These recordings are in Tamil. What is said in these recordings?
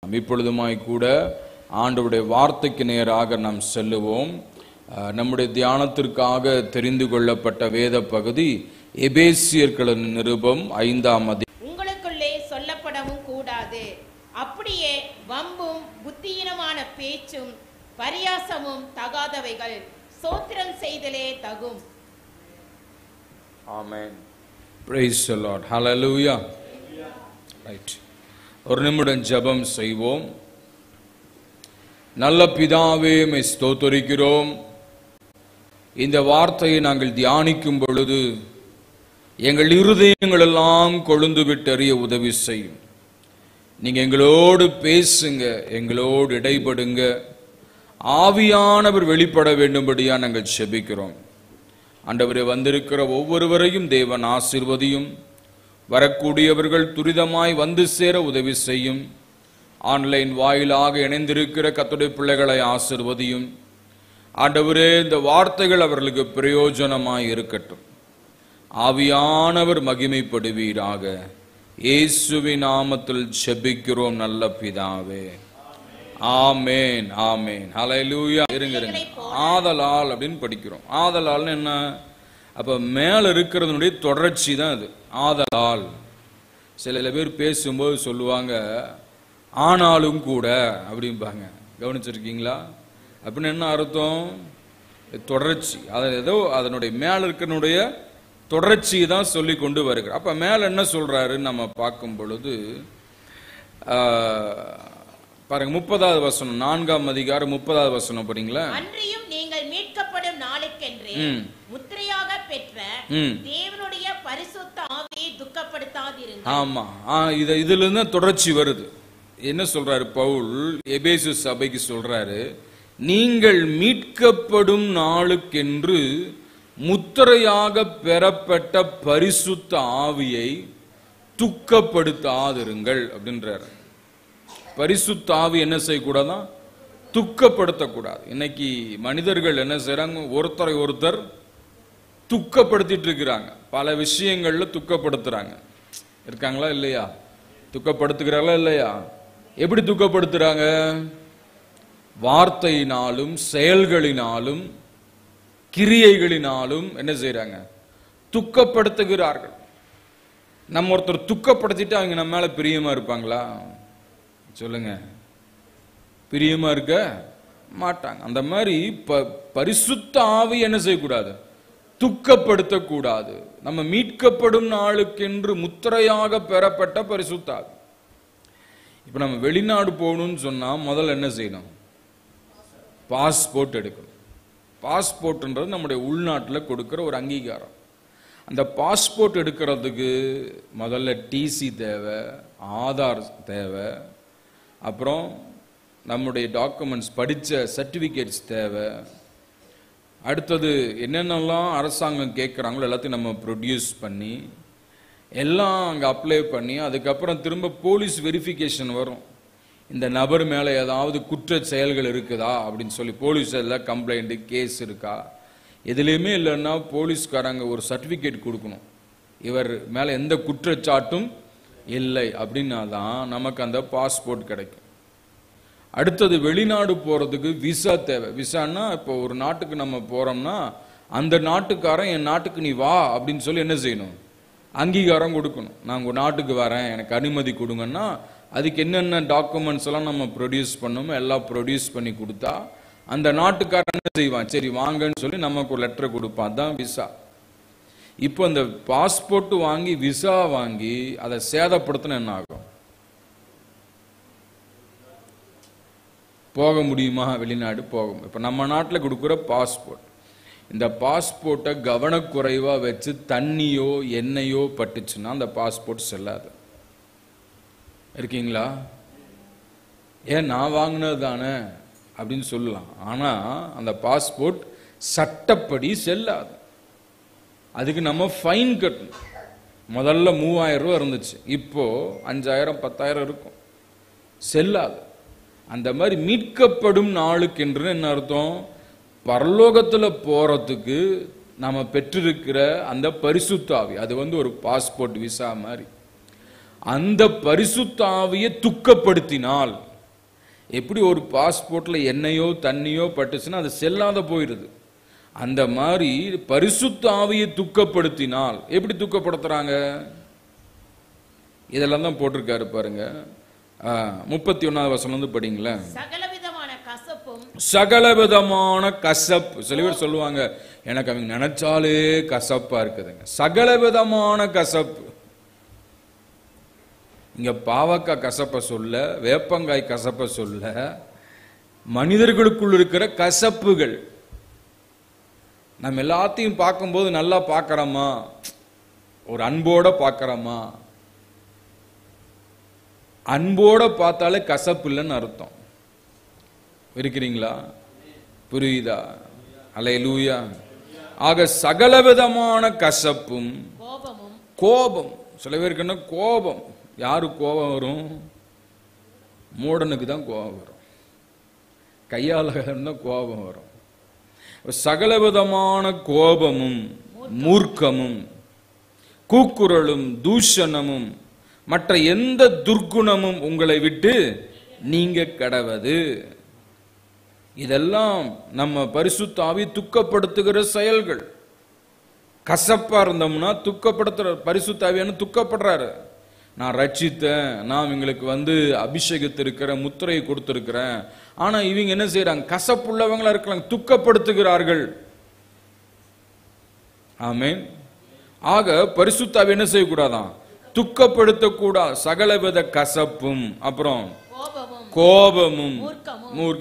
இப்பொழுதுமாய் கூட ஆண்டவருடைய வார்த்தைக்கு நேராக நாம் செல்லுவோம். நம்முடைய தியானத்திற்காக தெரிந்து கொள்ளப்பட்ட வேத பகுதி எபேசியர்களின் நிருபம் 5ஆம் அதிகாரம். உங்களுக்குள்ளே சொல்லப்படவும் கூடாது, அப்படியே வம்பும் புத்தியீனமான பேச்சும் பரியாசமும் தகாதவைகள், சோத்திரம் செய்தலே தகும். ஆமென். Praise the Lord. Hallelujah. Right. ஒரு நிமிடம் ஜெபம் செய்வோம். நல்ல பிதாவே, உம்மை ஸ்தோத்திரிக்கிறோம். இந்த வார்த்தையை நாங்கள் தியானிக்கும் பொழுது எங்கள் இருதயங்கள் எல்லாம் கொழுந்து விட்டறிய உதவி செய்யும். நீங்க எங்களோடு பேசுங்க, எங்களோடு இடைபடுங்க. ஆவியானவர் வெளிப்பட வேண்டும்படியா நாங்கள் ஜெபிக்கிறோம். ஆண்டவரே, வந்திருக்கிற ஒவ்வொருவரையும் தேவன் ஆசீர்வதியும். வரக்கூடியவர்கள் துரிதமாய் வந்து சேர உதவி செய்யும். ஆன்லைன் வாயிலாக இணைந்திருக்கிற கர்த்தருடைய பிள்ளைகளை ஆசீர்வதியும். ஆண்டவரே, இந்த வார்த்தைகள் அவர்களுக்கு பிரயோஜனமாய் இருக்கட்டும். ஆவியானவர் மகிமைப்படுவீராக. இயேசுவின் நாமத்தில் ஜெபிக்கிறோம் நல்ல பிதாவே. ஆமென், ஆமென். ஹல்லேலூயா. இருங்க. ஆதலால் அப்படின்னு படிக்கிறோம். ஆதலால் என்ன? அப்ப மேல இருக்கிறதுனுடைய தொடர்ச்சி தான் அது. ஆதலால் சில பேர் பேசும்போது சொல்லுவாங்க, ஆனாலும் கூட அப்படிம்பாங்க. கவனிச்சிருக்கீங்களா? அப்படின்னு என்ன அர்த்தம்? தொடர்ச்சி. அது ஏதோ அதனுடைய மேல இருக்கிறனுடைய தொடர்ச்சி தான் சொல்லி கொண்டு வருகிறார். அப்ப மேல என்ன சொல்றாருன்னு நம்ம பார்க்கும் பொழுது பாருங்க, 30வது வசனம், 4ஆம் அதிகாரம் 30வது வசனம் படிங்களா? அன்றியும் நீங்கள் மீட்கப்படும் நாளுக்கென்றே முத்திரையாக பெற்ற தேவனுடைய பரிசுத்த ஆவியை துக்கப்படுத்தாதிருங்கள். ஆமா, இதுல இருந்து தொடர்ச்சி வருது. என்ன சொல்றாரு பவுல்? எபேசு சபைக்கு சொல்றாரு, நீங்கள் மீட்கப்படும் நாளுக்கென்று முத்திரையாக பெறப்பட்ட பரிசுத்த ஆவியை துக்கப்படுத்தாதிருங்கள் அப்படின்றாரு. பரிசுத்த ஆவி என்ன செய்யக்கூடாதான்? துக்கப்படுத்தக்கூடாது. இன்னைக்கு மனிதர்கள் என்ன செய்யறாங்க? ஒருத்தரை ஒருத்தர் துக்கப்படுத்திட்டு இருக்கிறாங்க. பல விஷயங்கள்ல துக்கப்படுத்துறாங்க. இருக்காங்களா இல்லையா? துக்கப்படுத்துகிறாங்களா இல்லையா? எப்படி துக்கப்படுத்துறாங்க? வார்த்தையினாலும் செயல்களினாலும் கிரியைகளினாலும் என்ன செய்யறாங்க? துக்கப்படுத்துகிறார்கள். நம்ம ஒருத்தர் துக்கப்படுத்திட்டு அவங்க நம்ம மேல பிரியமா இருப்பாங்களா? சொல்லுங்க. பிரியமா இருக்க மாட்டாங்க. அந்த மாதிரி பரிசுத்த ஆவி என்ன செய்யக்கூடாது? துக்கப்படுத்தக்கூடாது. நம்ம மீட்கப்படும் நாளுக்கென்று முத்திரையாக பெறப்பட்ட பரிசுத்த ஆவி. இப்ப நம்ம வெளிநாடு போகணும்னு சொன்னா முதல்ல என்ன செய்யணும்? பாஸ்போர்ட் எடுக்கணும். பாஸ்போர்ட்ன்றது நம்முடைய உள்நாட்டில் கொடுக்கிற ஒரு அங்கீகாரம். அந்த பாஸ்போர்ட் எடுக்கிறதுக்கு முதல்ல டிசி தேவை, ஆதார் தேவை, அப்புறம் நம்முடைய டாக்குமெண்ட்ஸ், படித்த சர்டிஃபிகேட்ஸ் தேவை. அடுத்தது என்னென்னலாம் அரசாங்கம் கேட்குறாங்களோ எல்லாத்தையும் நம்ம ப்ரொடியூஸ் பண்ணி எல்லாம் அங்கே அப்ளை பண்ணி, அதுக்கப்புறம் திரும்ப போலீஸ் வெரிஃபிகேஷன் வரும். இந்த நபர் மேலே ஏதாவது குற்ற செயல்கள் இருக்குதா அப்படின்னு சொல்லி போலீஸ் எல்லாம் கம்ப்ளைண்ட், கேஸ் இருக்கா, எதுலேயுமே இல்லைன்னா போலீஸ்காரங்க ஒரு சர்டிஃபிகேட் கொடுக்கணும், இவர் மேலே எந்த குற்றச்சாட்டும் இல்லை அப்படின்னா தான் நமக்கு அந்த பாஸ்போர்ட் கிடைக்கும். அடுத்தது வெளிநாடு போகிறதுக்கு விசா தேவை. விசான்னா இப்போ ஒரு நாட்டுக்கு நம்ம போகிறோம்னா அந்த நாட்டுக்காரன் என் நாட்டுக்கு நீ வா அப்படின்னு சொல்லி என்ன செய்யணும்? அங்கீகாரம் கொடுக்கணும். நான் உங்கள் நாட்டுக்கு வரேன், எனக்கு அனுமதி கொடுங்கன்னா அதுக்கு என்னென்ன டாக்குமெண்ட்ஸ் எல்லாம் நம்ம ப்ரொடியூஸ் பண்ணணுமோ எல்லாம் ப்ரொடியூஸ் பண்ணி கொடுத்தா அந்த நாட்டுக்காரன் என்ன செய்வான்? சரி வாங்கன்னு சொல்லி நமக்கு ஒரு லெட்டர் கொடுப்பான். அதுதான் விசா. இப்போ இந்த பாஸ்போர்ட் வாங்கி விசா வாங்கி அதை சேதப்படுத்தின என்ன ஆகும்? போக முடியுமா? வெளிநாடு போக. இப்போ நம்ம நாட்டில் கொடுக்குற பாஸ்போர்ட், இந்த பாஸ்போர்ட்டை கவனக்குறைவாக வச்சு தண்ணியோ எண்ணெயோ பட்டுச்சுன்னா அந்த பாஸ்போர்ட் செல்லாது. இருக்கீங்களா? ஏன் நான் வாங்கினது தானே அப்படின்னு சொல்லலாம். ஆனால் அந்த பாஸ்போர்ட் சட்டப்படி செல்லாது. அதுக்கு நம்ம ஃபைன் கட்டணும். முதல்ல 3000 ரூபா இருந்துச்சு, இப்போ 5000 10,000 இருக்கும். செல்லாது. அந்த மாதிரி மீட்கப்படும் நாளுக்கென்று என்ன அர்த்தம்? பரலோகத்தில் போறதுக்கு நம்ம பெற்றிருக்கிற அந்த பரிசுத்த ஆவி, அது ஒரு பாஸ்போர்ட் விசா மாதிரி. அந்த பரிசுத்த ஆவியை துக்கப்படுத்தினால் எப்படி ஒரு பாஸ்போர்ட்ல எண்ணெயோ தண்ணியோ பட்டுச்சுன்னா அது செல்லாத போயிடுது. அந்த மாதிரி பரிசுத்த ஆவியை துக்கப்படுத்தினால் எப்படி துக்கப்படுத்துறாங்க? இதெல்லாம் தான் போட்டிருக்காரு பாருங்க. 31வது வசனம் வந்து படிங்களேன். சகலவிதமான கசப்பும், சகலவிதமான கசப்பு. சில பேர் சொல்லுவாங்க, எனக்கு அவங்க நினைச்சாலே கசப்பா இருக்குதுங்க. சகலவிதமான கசப்பு. இங்க பாவக்காய் கசப்ப சொல்ல, வேப்பங்காய் கசப்ப சொல்ல, மனிதர்களுக்குள் இருக்கிற கசப்புகள். நம்ம எல்லாத்தையும் பார்க்கும்போது நல்லா பார்க்கறோமா? ஒரு அன்போட பார்க்கறோமா? அன்போட பார்த்தாலே கசப்பு இல்லைன்னு அர்த்தம். இருக்கிறீங்களா? புரியுதா? அல்லேலூயா. ஆக சகலவிதமான கசப்பும் கோபம். சில பேருக்கு என்ன கோபம்? யாரு கோபம் வரும்? மூடனுக்கு தான் கோபம் வரும். கையால தான் கோபம் வரும். சகலவிதமான கோபமும் மூர்க்கமும் கூக்குரலும் தூஷணமும் மற்ற எந்த துர்க்குணமும் உங்களை விட்டு நீங்க கடவது. இதெல்லாம் நம்ம பரிசுத்த ஆவி துக்கப்படுத்துகிற செயல்கள். கசப்பா இருந்தோம்னா துக்கப்படுத்துற பரிசுத்த ஆவியான துக்கப்படுறாரு. நான் ரட்சித்தேன், நான் இவங்களுக்கு அபிஷேகத்திருக்கிற முத்திரையை கொடுத்திருக்கிறேன். ஆனா இவங்க என்ன செய்யறாங்க? கசப்புள்ளவங்களா இருக்கலாம், துக்கப்படுத்துகிறார்கள். ஆமென். ஆக பரிசுத்த ஆவி என்ன செய்யக்கூடாதான்? துக்கப்படுத்தக்கூடாது. சகலவித கசப்பும், அப்புறம் கோபமும்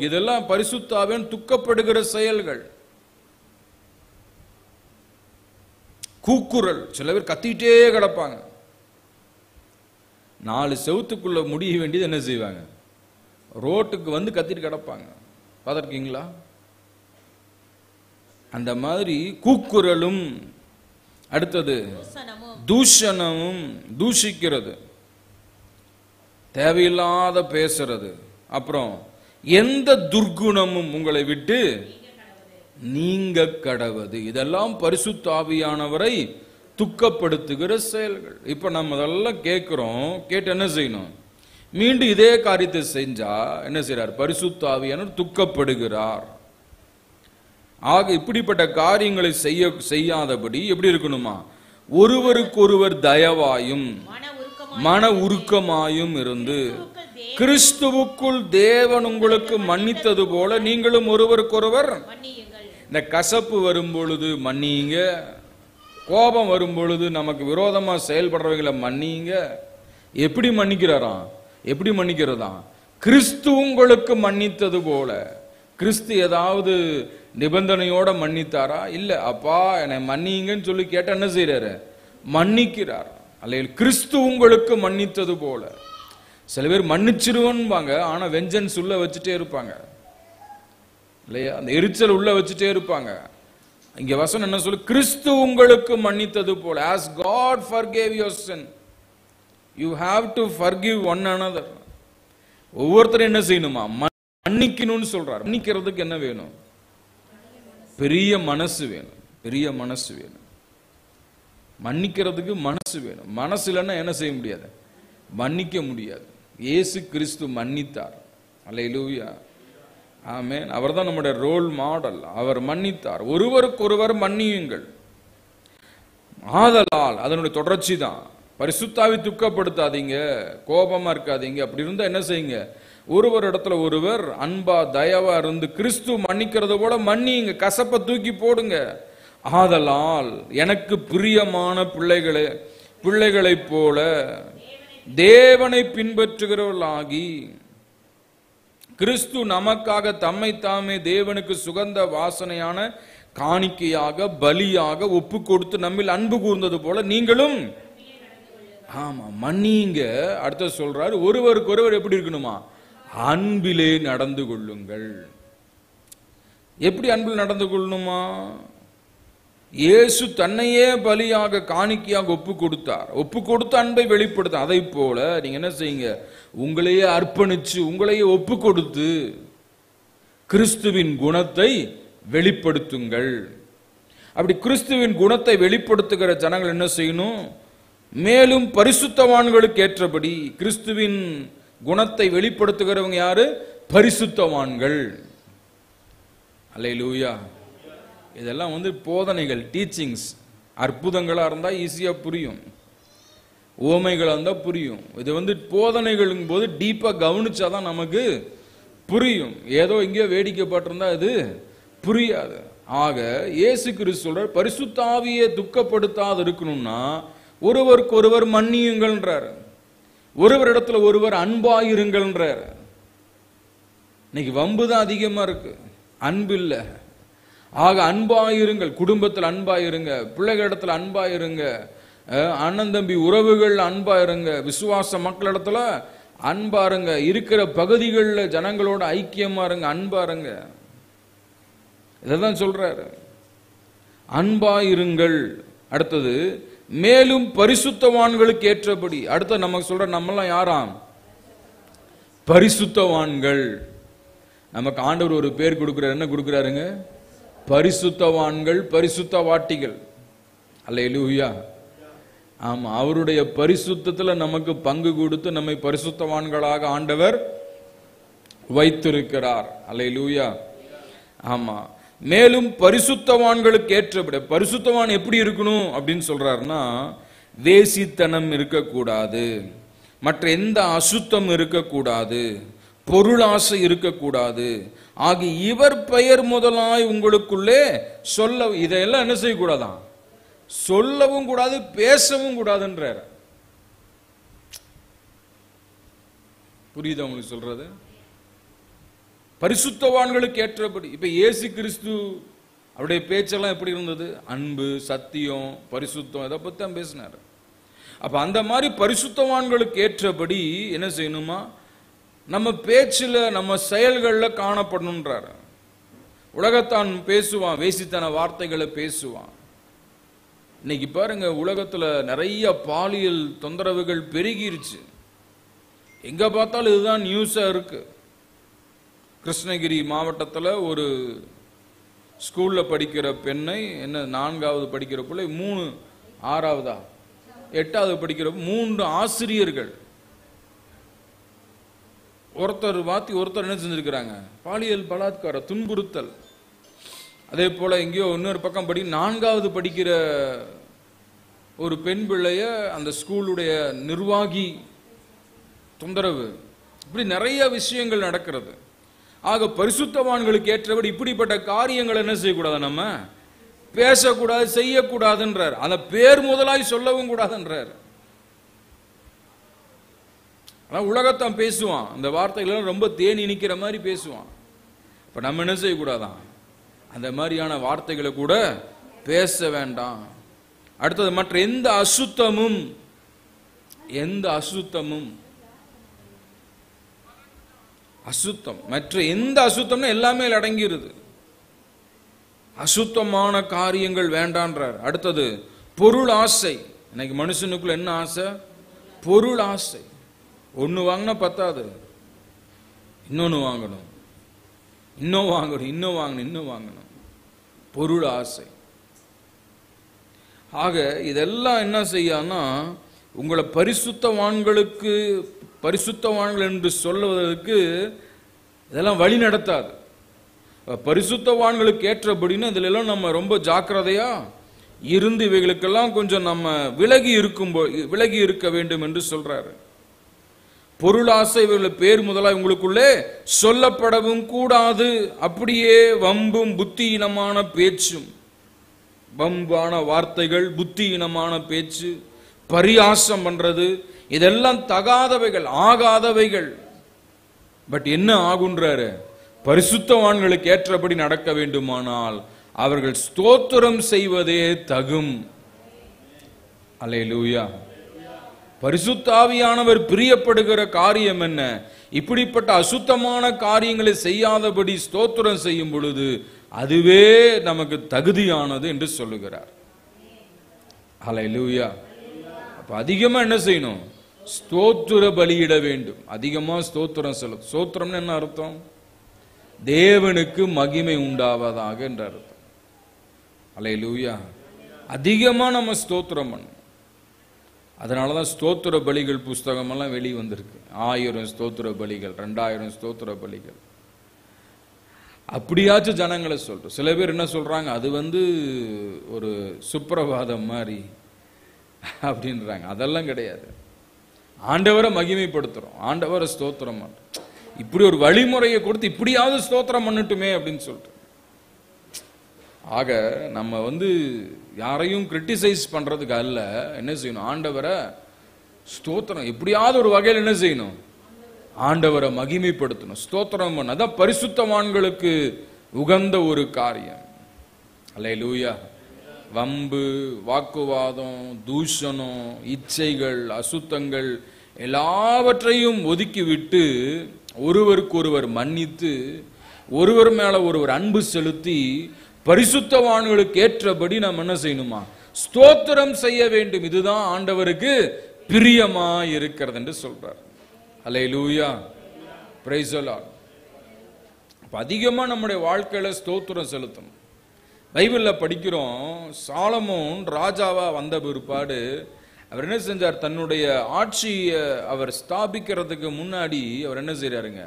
இதெல்லாம் பரிசுத்த ஆவியானவர் துக்கப்படுகிற செயல்கள். கூக்குரல். சில பேர் கத்திட்டே கிடப்பாங்க. 4 செவுத்துக்குள்ள முடிய வேண்டியது என்ன செய்வாங்க? ரோட்டுக்கு கத்திட்டு கிடப்பாங்க. பார்த்திருக்கீங்களா? அந்த மாதிரி கூக்குரலும், அடுத்தது தூஷணமும், தூஷிக்கிறது, தேவையில்லாத பேசுறது, அப்புறம் எந்த துர்க்குணமும் உங்களை விட்டு நீங்க கடவது. இதெல்லாம் பரிசுத்த ஆவியானவரை துக்கப்படுத்துகிற செயல்கள். இப்ப நம்ம அதெல்லாம் கேட்கிறோம். கேட்டு என்ன செய்யணும்? மீண்டும் இதே காரியத்தை செஞ்சா என்ன செய்றார்? பரிசுத்த ஆவியானவர் துக்கப்படுகிறார். ஆக இப்படிப்பட்ட காரியங்களை செய்யாதபடி எப்படி இருக்கணுமா? ஒருவருக்கொருவர் தயவாயும் மன உருக்கமாயும் இருந்து கிறிஸ்துவுக்குள் தேவன் உங்களுக்கு மன்னித்தது போல நீங்களும் ஒருவருக்கொருவர். இந்த கசப்பு வரும் பொழுது மன்னியுங்க. கோபம் வரும் பொழுது நமக்கு விரோதமா செயல்படுறவங்களை மன்னியுங்க. எப்படி மன்னிக்கிறாராம்? எப்படி மன்னிக்கிறதா? கிறிஸ்து உங்களுக்கு மன்னித்தது போல. கிறிஸ்து ஏதாவது நிபந்தனையோட மன்னித்தாரா? இல்ல. அப்பா என்னை மன்னிங்கன்னு சொல்லி கேட்ட என்ன செய்யறாரு? மன்னிக்கிறார். அல்ல, கிறிஸ்து உங்களுக்கு மன்னித்தது போல. சில பேர் மன்னிச்சிருவாங்க, ஆனா வெஞ்சன்ஸ் உள்ள வச்சுட்டே இருப்பாங்க இல்லையா? அந்த எரிச்சல் உள்ள வச்சுட்டே இருப்பாங்க. இங்க வசனம் என்ன சொல்லு? கிறிஸ்து உங்களுக்கு மன்னித்தது போல. as God forgave your sin, you have to forgive one another. ஒவ்வொருத்தரும் என்ன செய்யணுமா? மன்னிக்கணும்னு சொல்றாரு. மன்னிக்கிறதுக்கு என்ன வேணும்? பெரிய மனசு வேணும். பெரிய மனசு வேணும். மன்னிக்கிறதுக்கு மனசு வேணும். மனசு இல்லைன்னா என்ன செய்ய முடியாது? மன்னிக்க முடியாது. இயேசு கிறிஸ்து மன்னித்தார். அல்லேலூயா. ஆமென். அவர்தான் நம்முடைய ரோல் மாடல். அவர் மன்னித்தார். ஒருவருக்கொருவர் மன்னியுங்கள். ஆதலால் அதனுடைய தொடர்ச்சி தான். பரிசுத்த ஆவி துக்கப்படுத்தாதீங்க, கோபமா இருக்காதீங்க. அப்படி இருந்தா என்ன செய்யுங்க? ஒருவர் இடத்துல ஒருவர் அன்பா தயவா இருந்து கிறிஸ்து மன்னிக்கிறது போல மன்னியுங்க. கசப்பை தூக்கி போடுங்க. ஆதலால் எனக்கு பிரியமான பிள்ளைகளைப் போல தேவனை பின்பற்றுகிறவர்களாகி கிறிஸ்து நமக்காக தம்மை தாமே தேவனுக்கு சுகந்த வாசனையான காணிக்கையாக பலியாக ஒப்பு கொடுத்து நம்மில் அன்பு கூர்ந்தது போல நீங்களும் ஆமா மன்னிங்க. அடுத்த சொல்றாரு, ஒருவருக்கு ஒருவர் எப்படி இருக்கணுமா? அன்பிலே நடந்து கொள்ளுங்கள். எப்படி அன்பில் நடந்து கொள்ளணுமா? இயேசு தன்னையே பலியாக காணிக்கையாக ஒப்பு கொடுத்தார். ஒப்பு கொடுத்து அன்பை வெளிப்படுத்த. அதை போல நீங்க என்ன செய்யுங்க? உங்களையே அர்ப்பணிச்சு உங்களையே ஒப்பு கொடுத்து கிறிஸ்துவின் குணத்தை வெளிப்படுத்துங்கள். அப்படி கிறிஸ்துவின் குணத்தை வெளிப்படுத்துகிற ஜனங்கள் என்ன செய்யணும்? மேலும் பரிசுத்தவான்களுக்கு ஏற்றபடி. கிறிஸ்துவின் குணத்தை வெளிப்படுத்துகிறவங்க யாரு? பரிசுத்தவான்கள். அல்லேலூயா. இதெல்லாம் போதனைகள், டீச்சிங்ஸ். அற்புதங்களா இருந்தா ஈஸியா புரியும், ஓமைகளா இருந்தா புரியும். இது போதனைகளும் போது டீப்பா கவனிச்சாதான் நமக்கு புரியும். ஏதோ இங்கேயோ வேடிக்கைப்பட்டிருந்தா இது புரியாது. ஆக இயேசு கிறிஸ்து சொல்ற பரிசுத்த ஆவியை துக்கப்படுத்தாது இருக்கணும்னா ஒருவருக்கு ஒருவர் மன்னியுங்கள்ன்றார், ஒருவரிடத்துல ஒருவர் அன்பாயிருங்கள்ன்றார். இன்னைக்கு வம்புதான் அதிகமா இருக்கு, அன்பு இல்லை. ஆக அன்பாயிருங்கள், குடும்பத்தில் அன்பாயிருங்க, பிள்ளைகளிடத்துல அன்பாயிருங்க, அண்ணன் தம்பி உறவுகள் அன்பாயிருங்க, விசுவாச மக்களிடத்துல அன்பாருங்க, இருக்கிற பகுதிகளில் ஜனங்களோட ஐக்கியமா இருங்க, அன்பாருங்க. இதான் சொல்றாரு, அன்பாயிருங்கள். அடுத்தது மேலும் பரிசுத்தவான்களுக்கு ஏற்றபடி. அடுத்து நமக்கு சொல்ற நம்மெல்லாம் யாராம்? பரிசுத்தவான்கள். நமக்கு ஆண்டவர் ஒரு பேர் கொடுக்கிறார். என்ன கொடுக்கிறாருங்க? பரிசுத்தவான்கள், பரிசுத்தவாட்டிகள். அல்லேலூயா. ஆமா, அவருடைய பரிசுத்தத்துல நமக்கு பங்கு கொடுத்து நம்மை பரிசுத்தவான்களாக ஆண்டவர் வைத்திருக்கிறார். அல்லேலூயா. ஆமா, மேலும் பரிசுத்தவான்களுக்கு ஏற்றபடி. பரிசுத்தவான் எப்படி இருக்கணும் அப்படின்னு சொல்றாருன்னா, வேசித்தனம் இருக்கக்கூடாது, மற்ற எந்த அசுத்தம் இருக்கக்கூடாது, பொருளாசை இருக்கக்கூடாது. ஆகி இவர் பெயர் முதலாய் உங்களுக்குள்ளே சொல்ல. இதையெல்லாம் என்ன செய்யக்கூடாதான்? சொல்லவும் கூடாது, பேசவும் கூடாதுன்றார். புரியுதா உங்களுக்கு சொல்றது? பரிசுத்தவான்களுக்கு ஏற்றபடி. இப்ப இயேசு கிறிஸ்து அவருடைய பேச்செல்லாம் எப்படி இருந்தது? அன்பு, சத்தியம், பரிசுத்தம், இதை பத்தி தான் பேசினார். அப்ப அந்த மாதிரி பரிசுத்தவான்களுக்கு ஏற்றபடி என்ன செய்யணுமா? நம்ம பேச்சுல, நம்ம செயல்கள்ல காணப்படணுன்றார். உலகத்தான் பேசுவான், வேசித்தன வார்த்தைகளை பேசுவான். இன்னைக்கு பாருங்க, உலகத்துல நிறைய பாலியல் தொந்தரவுகள் பெருகிருச்சு. எங்க பார்த்தாலும் இதுதான் நியூஸா இருக்கு. கிருஷ்ணகிரி மாவட்டத்தில் ஒரு ஸ்கூல்ல படிக்கிற பெண்ணை, என்ன 4வது படிக்கிற பிள்ளை, 6வதா 8வது படிக்கிற 3 ஆசிரியர்கள் ஒருத்தர் மாத்தி ஒருத்தர் என்ன செஞ்சிருக்கிறாங்க? பாலியல் பலாத்கார துன்புறுத்தல். அதே போல எங்கேயோ இன்னொரு பக்கம் 4வது படிக்கிற ஒரு பெண் பிள்ளைய அந்த ஸ்கூலுடைய நிர்வாகி தொந்தரவு. இப்படி நிறைய விஷயங்கள் நடக்கிறது. ஆக பரிசுத்தவான்களுக்கு ஏற்றபடி இப்படிப்பட்ட காரியங்கள் என்ன செய்யக்கூடாது? நம்ம பேசக்கூடாது, செய்யக்கூடாதுன்றார். அந்த பேர் முதலாய் சொல்லவும் கூடாதுன்றார். உலகத்தான் பேசுவான், அந்த வார்த்தைகள் ரொம்ப தேனி நிக்கிற மாதிரி பேசுவான். இப்ப நம்ம என்ன செய்யக்கூடாதான்? அந்த மாதிரியான வார்த்தைகளை கூட பேச வேண்டாம். அடுத்தது மற்ற எந்த அசுத்தமும் அசுத்தம், மற்ற எந்த அசுத்தம்னா எல்லாமே அடங்கிருது. அசுத்தமான காரியங்கள் வேண்டான்றார். அடுத்தது பொருள் ஆசை. இன்னைக்கு மனுஷனுக்குள்ள என்ன ஆசை? பொருள் ஆசை. ஒன்னு வாங்கினா பத்தாது, இன்னொன்னு வாங்கணும், இன்னும் வாங்கணும், இன்னும் வாங்கணும், இன்னும் வாங்கணும். பொருள் ஆசை. ஆக இதெல்லாம் என்ன செய்யான்னா, உங்களை பரிசுத்தவான்கள் என்று சொல்லுவதற்கு இதெல்லாம் வழி நடத்தாது. பரிசுத்தவான்களுக்கு ஏற்றபடினா இதுல எல்லாம் நம்ம ரொம்ப ஜாக்கிரதையா இருந்து இவைகளுக்கெல்லாம் கொஞ்சம் நம்ம விலகி இருக்க வேண்டும் என்று சொல்றாரு. பொருளாசை இவர்கள் பேர் முதலாய் உங்களுக்குள்ளே சொல்லப்படவும் கூடாது. அப்படியே வம்பும் புத்தியினமான பேச்சும், வம்பான வார்த்தைகள், புத்தியினமான பேச்சு, பரியாசம் பண்றது, இதெல்லாம் தகாதவைகள், ஆகாதவைகள். பட் என்ன ஆகுன்றாரு? பரிசுத்தவான்களுக்கு ஏற்றபடி நடக்க வேண்டுமானால் அவர்கள் ஸ்தோத்திரம் செய்வதே தகும். அல்லேலூயா. பரிசுத்த ஆவியானவர் பிரியப்படுகிற காரியம் என்ன? இப்படிப்பட்ட அசுத்தமான காரியங்களை செய்யாதபடி ஸ்தோத்திரம் செய்யும் பொழுது அதுவே நமக்கு தகுதியானது என்று சொல்லுகிறார். அல்லேலூயா. அப்ப அதிகமா என்ன செய்யணும்? ஸ்தோத்திர பலியிட வேண்டும். அதிகமா ஸ்தோத்திரம் சொல்ல. ஸ்தோத்திரம்னு என்ன அர்த்தம்? தேவனுக்கு மகிமை உண்டாவதாக என்ற அர்த்தம். அல்லேலூயா. அதிகமா நம்ம ஸ்தோத்திரம் பண்ணணும். அதனாலதான் ஸ்தோத்திர பலிகள் புஸ்தகம் எல்லாம் வெளியே வந்திருக்கு. 1000 ஸ்தோத்திர பலிகள், 2000 ஸ்தோத்திர பலிகள். அப்படியாச்சும் ஜனங்களை சொல்றோம். சில பேர் என்ன சொல்றாங்க, அது ஒரு சுப்பிரபாதம் மாதிரி அப்படின்றாங்க. அதெல்லாம் கிடையாது. ஆண்டவரை மகிமைப்படுத்துறோம், ஆண்டவரை ஸ்தோத்திரம் பண்றோம். இப்படி ஒரு வழிமுறையை கொடுத்து இப்படியாவது ஸ்தோத்திரம் பண்ணட்டுமே அப்படின்னு சொல்லிட்டு. ஆக நம்ம யாரையும் கிரிட்டிசைஸ் பண்றதுக்கு அல்ல, என்ன செய்யணும், ஆண்டவரை ஸ்தோத்திரம் எப்படியாவது ஒரு வகையில் என்ன செய்யணும், ஆண்டவரை மகிமைப்படுத்தணும், ஸ்தோத்திரம் பண்ண. அதான் பரிசுத்தவான்களுக்கு உகந்த ஒரு காரியம். அல்லேலூயா. வம்பு, வாக்குவாதம், தூஷணம், இச்சைகள், அசுத்தங்கள் எல்லாவற்றையும் ஒதுக்கிவிட்டு ஒருவருக்கு ஒருவர் மன்னித்து ஒருவர் மேல ஒருவர் அன்பு செலுத்தி பரிசுத்தவான்களுக்கு ஏற்றபடி நாம் என்ன செய்யணுமா, ஸ்தோத்திரம் செய்ய வேண்டும். இதுதான் ஆண்டவருக்கு பிரியமா இருக்கிறது என்று சொல்றார். அல்லேலூயா, பிரைஸ் தி லார்ட். அதிகமா நம்முடைய வாழ்க்கையில ஸ்தோத்திரம் செலுத்தணும். பைபிள்ல படிக்கிறோம், சாலமோன் ராஜாவா வந்த பிற்பாடு அவர் என்ன செஞ்சார், தன்னுடைய ஆட்சியை அவர் ஸ்தாபிக்கிறதுக்கு முன்னாடி அவர் என்ன செய்யறாருங்க,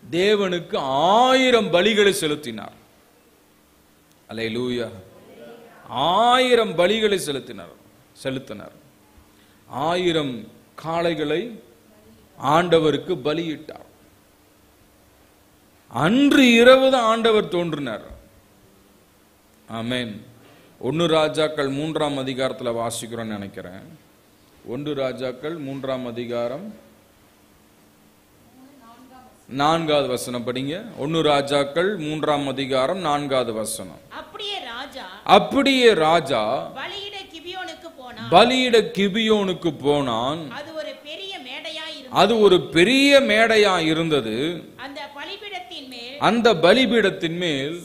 தேவனுக்கு 1000 பலிகளை செலுத்தினார். அல்லேலூயா. 1000 பலிகளை செலுத்தினார். 1000 காளைகளை ஆண்டவருக்கு பலியிட்டார். அன்று இரவு தான் ஆண்டவர் தோன்றினார். ஆமென். 1 ராஜாக்கள் 3ஆம் அதிகாரத்தில் வாசிக்கிறோம்னு நினைக்கிறேன். 1 ராஜாக்கள் 3ஆம் அதிகாரம் 4வது வசனம் படிங்க. 1 ராஜாக்கள் 3ஆம் அதிகாரம் 4வது வசனம். அப்படியே ராஜா பலியிட கிபியோனுக்கு போனான். அது ஒரு பெரிய மேடையா இருந்தது. அந்த பலிபீடத்தின் மேல்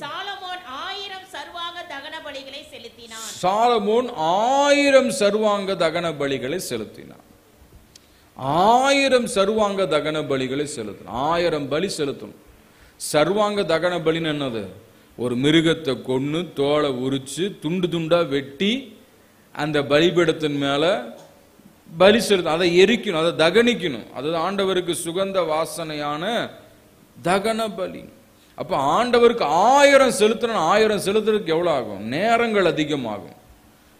சாலமோன் 1000 சர்வாங்க தகன பலிகளை செலுத்தினார். 1000 சர்வாங்க தகன பலிகளை செலுத்தணும். 1000 பலி செலுத்தணும். சர்வாங்க தகன பலின்னு என்னது, ஒரு மிருகத்தை கொன்னு தோலை உரிச்சு துண்டு துண்டா வெட்டி அந்த பலிபீடத்தின் மேல பலி செலுத்த, அதை எரிக்கணும், அதை தகனிக்கணும். அது ஆண்டவருக்கு சுகந்த வாசனையான தகன பலி. அப்ப ஆண்டவருக்கு 1000 செலுத்தணும். 1000 செலுத்துறதுக்கு எவ்வளவு ஆகும், நேரங்கள் அதிகமாகும்.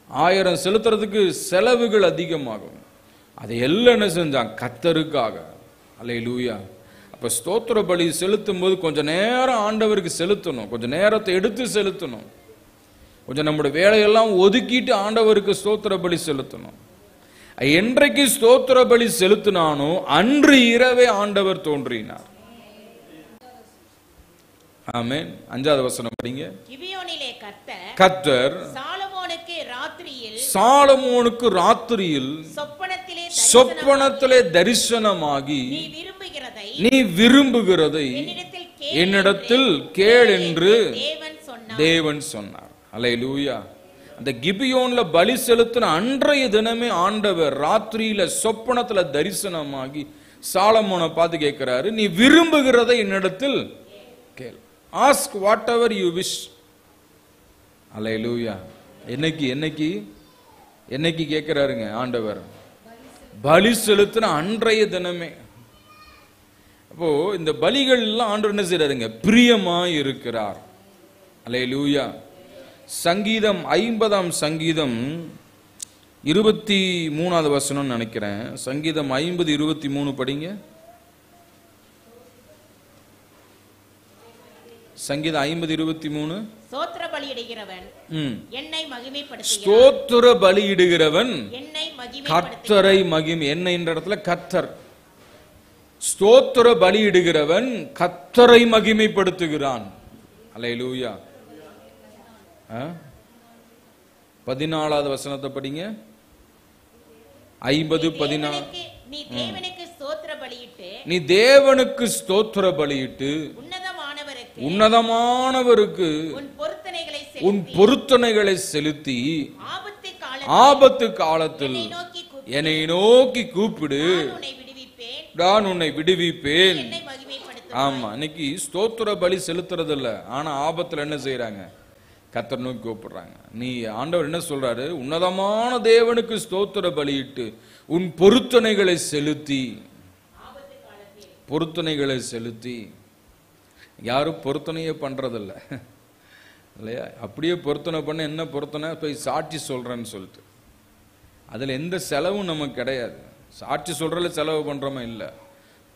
1000 செலுத்துறதுக்கு செலவுகள் அதிகமாகும். அதை எல்லாம் என்ன செஞ்சான், கர்த்தருக்காக. அல்லேலூயா. அப்ப ஸ்தோத்திர பலி செலுத்தும் போது கொஞ்ச நேரம் ஆண்டவருக்கு செலுத்தணும், கொஞ்சம் நேரத்தை எடுத்து செலுத்தணும், கொஞ்சம் நம்முடைய வேலையெல்லாம் ஒதுக்கிட்டு ஆண்டவருக்கு ஸ்தோத்திர பலி செலுத்தணும். என்றைக்கு ஸ்தோத்திர பலி செலுத்தினானோ அன்று இரவே ஆண்டவர் தோன்றினார். ஆமென். 5வது வசனம் படிங்க. கர்த்தர் சாலமோனுக்கு ராத்திரியில் சொப்பனத்திலே தரிசனமாகி நீ விரும்புகிறதை என்னிடத்தில் கேள் என்று தேவன் சொன்னார். அல்லேலூயா. அந்த கிபியோன்ல பலி செலுத்தின அன்றைய தினமே ஆண்டவர் ராத்திரியில சொப்பனத்துல தரிசனமாகி சாலமோனை பார்த்து கேட்கிறாரு, நீ விரும்புகிறதை என்னிடத்தில் கேள். Ask whatever you wish. அல்லேலூயா. என்னைக்கு கேட்கிறாருங்க ஆண்டவர், பலி செலுத்தின அன்றைய தினமே. அப்போ இந்த பலிகள் எல்லாம் ஆண்டவர் என்ன செய்யறாருங்க, பிரியமா இருக்கிறார். அல்லேலூயா. சங்கீதம் 50ஆம் சங்கீதம் 23வது வசனம் நினைக்கிறேன். சங்கீதம் 50:23 படிங்க. சங்கீதம் 50:23. ஸ்தோத்திர பலியிடுகிறவன் என்னை மகிமைப்படுத்துகிறான். ஸ்தோத்திர பலியிடுகிறவன் கர்த்தரை மகிமை, என்ன என்ற இடத்துல கர்த்தர். ஸ்தோத்திர பலியிடுகிறவன் கர்த்தரை மகிமைப்படுத்துகிறான். அல்லேலூயா. 14வது வசனத்தை படிங்க. 50:14. நீ தேவனுக்கு ஸ்தோத்திர பலியிட்டு உன்னதமானவருக்கு உன் பொருத்தனைகளை செலுத்தி ஆபத்து காலத்தில் என்னை நோக்கி கூப்பிடு, நான் உன்னை விடுவிப்பேன். ஆமா, இன்னைக்கு ஸ்தோத்திர பலி செலுத்துறது இல்ல, ஆனா ஆபத்துல என்ன செய்யறாங்க, கர்த்தர் நோக்கி கூப்பிடுறாங்க. நீ ஆண்டவர் என்ன சொல்றாரு? உன்னதமான தேவனுக்கு ஸ்தோத்திர பலியிட்டு உன் பொருத்தனைகளை செலுத்தி, பொருத்தனைகளை செலுத்தி. யாரும் பொருத்தனையே பண்றதில்ல இல்லையா? அப்படியே பொருத்தனை பண்ண என்ன பொருத்தனை? போய் சாட்சி சொல்றேன்னு சொல்லிட்டு அதுல எந்த செலவும் நமக்கு கிடையாது. சாட்சி சொல்றதுல செலவு பண்றோமா? இல்ல.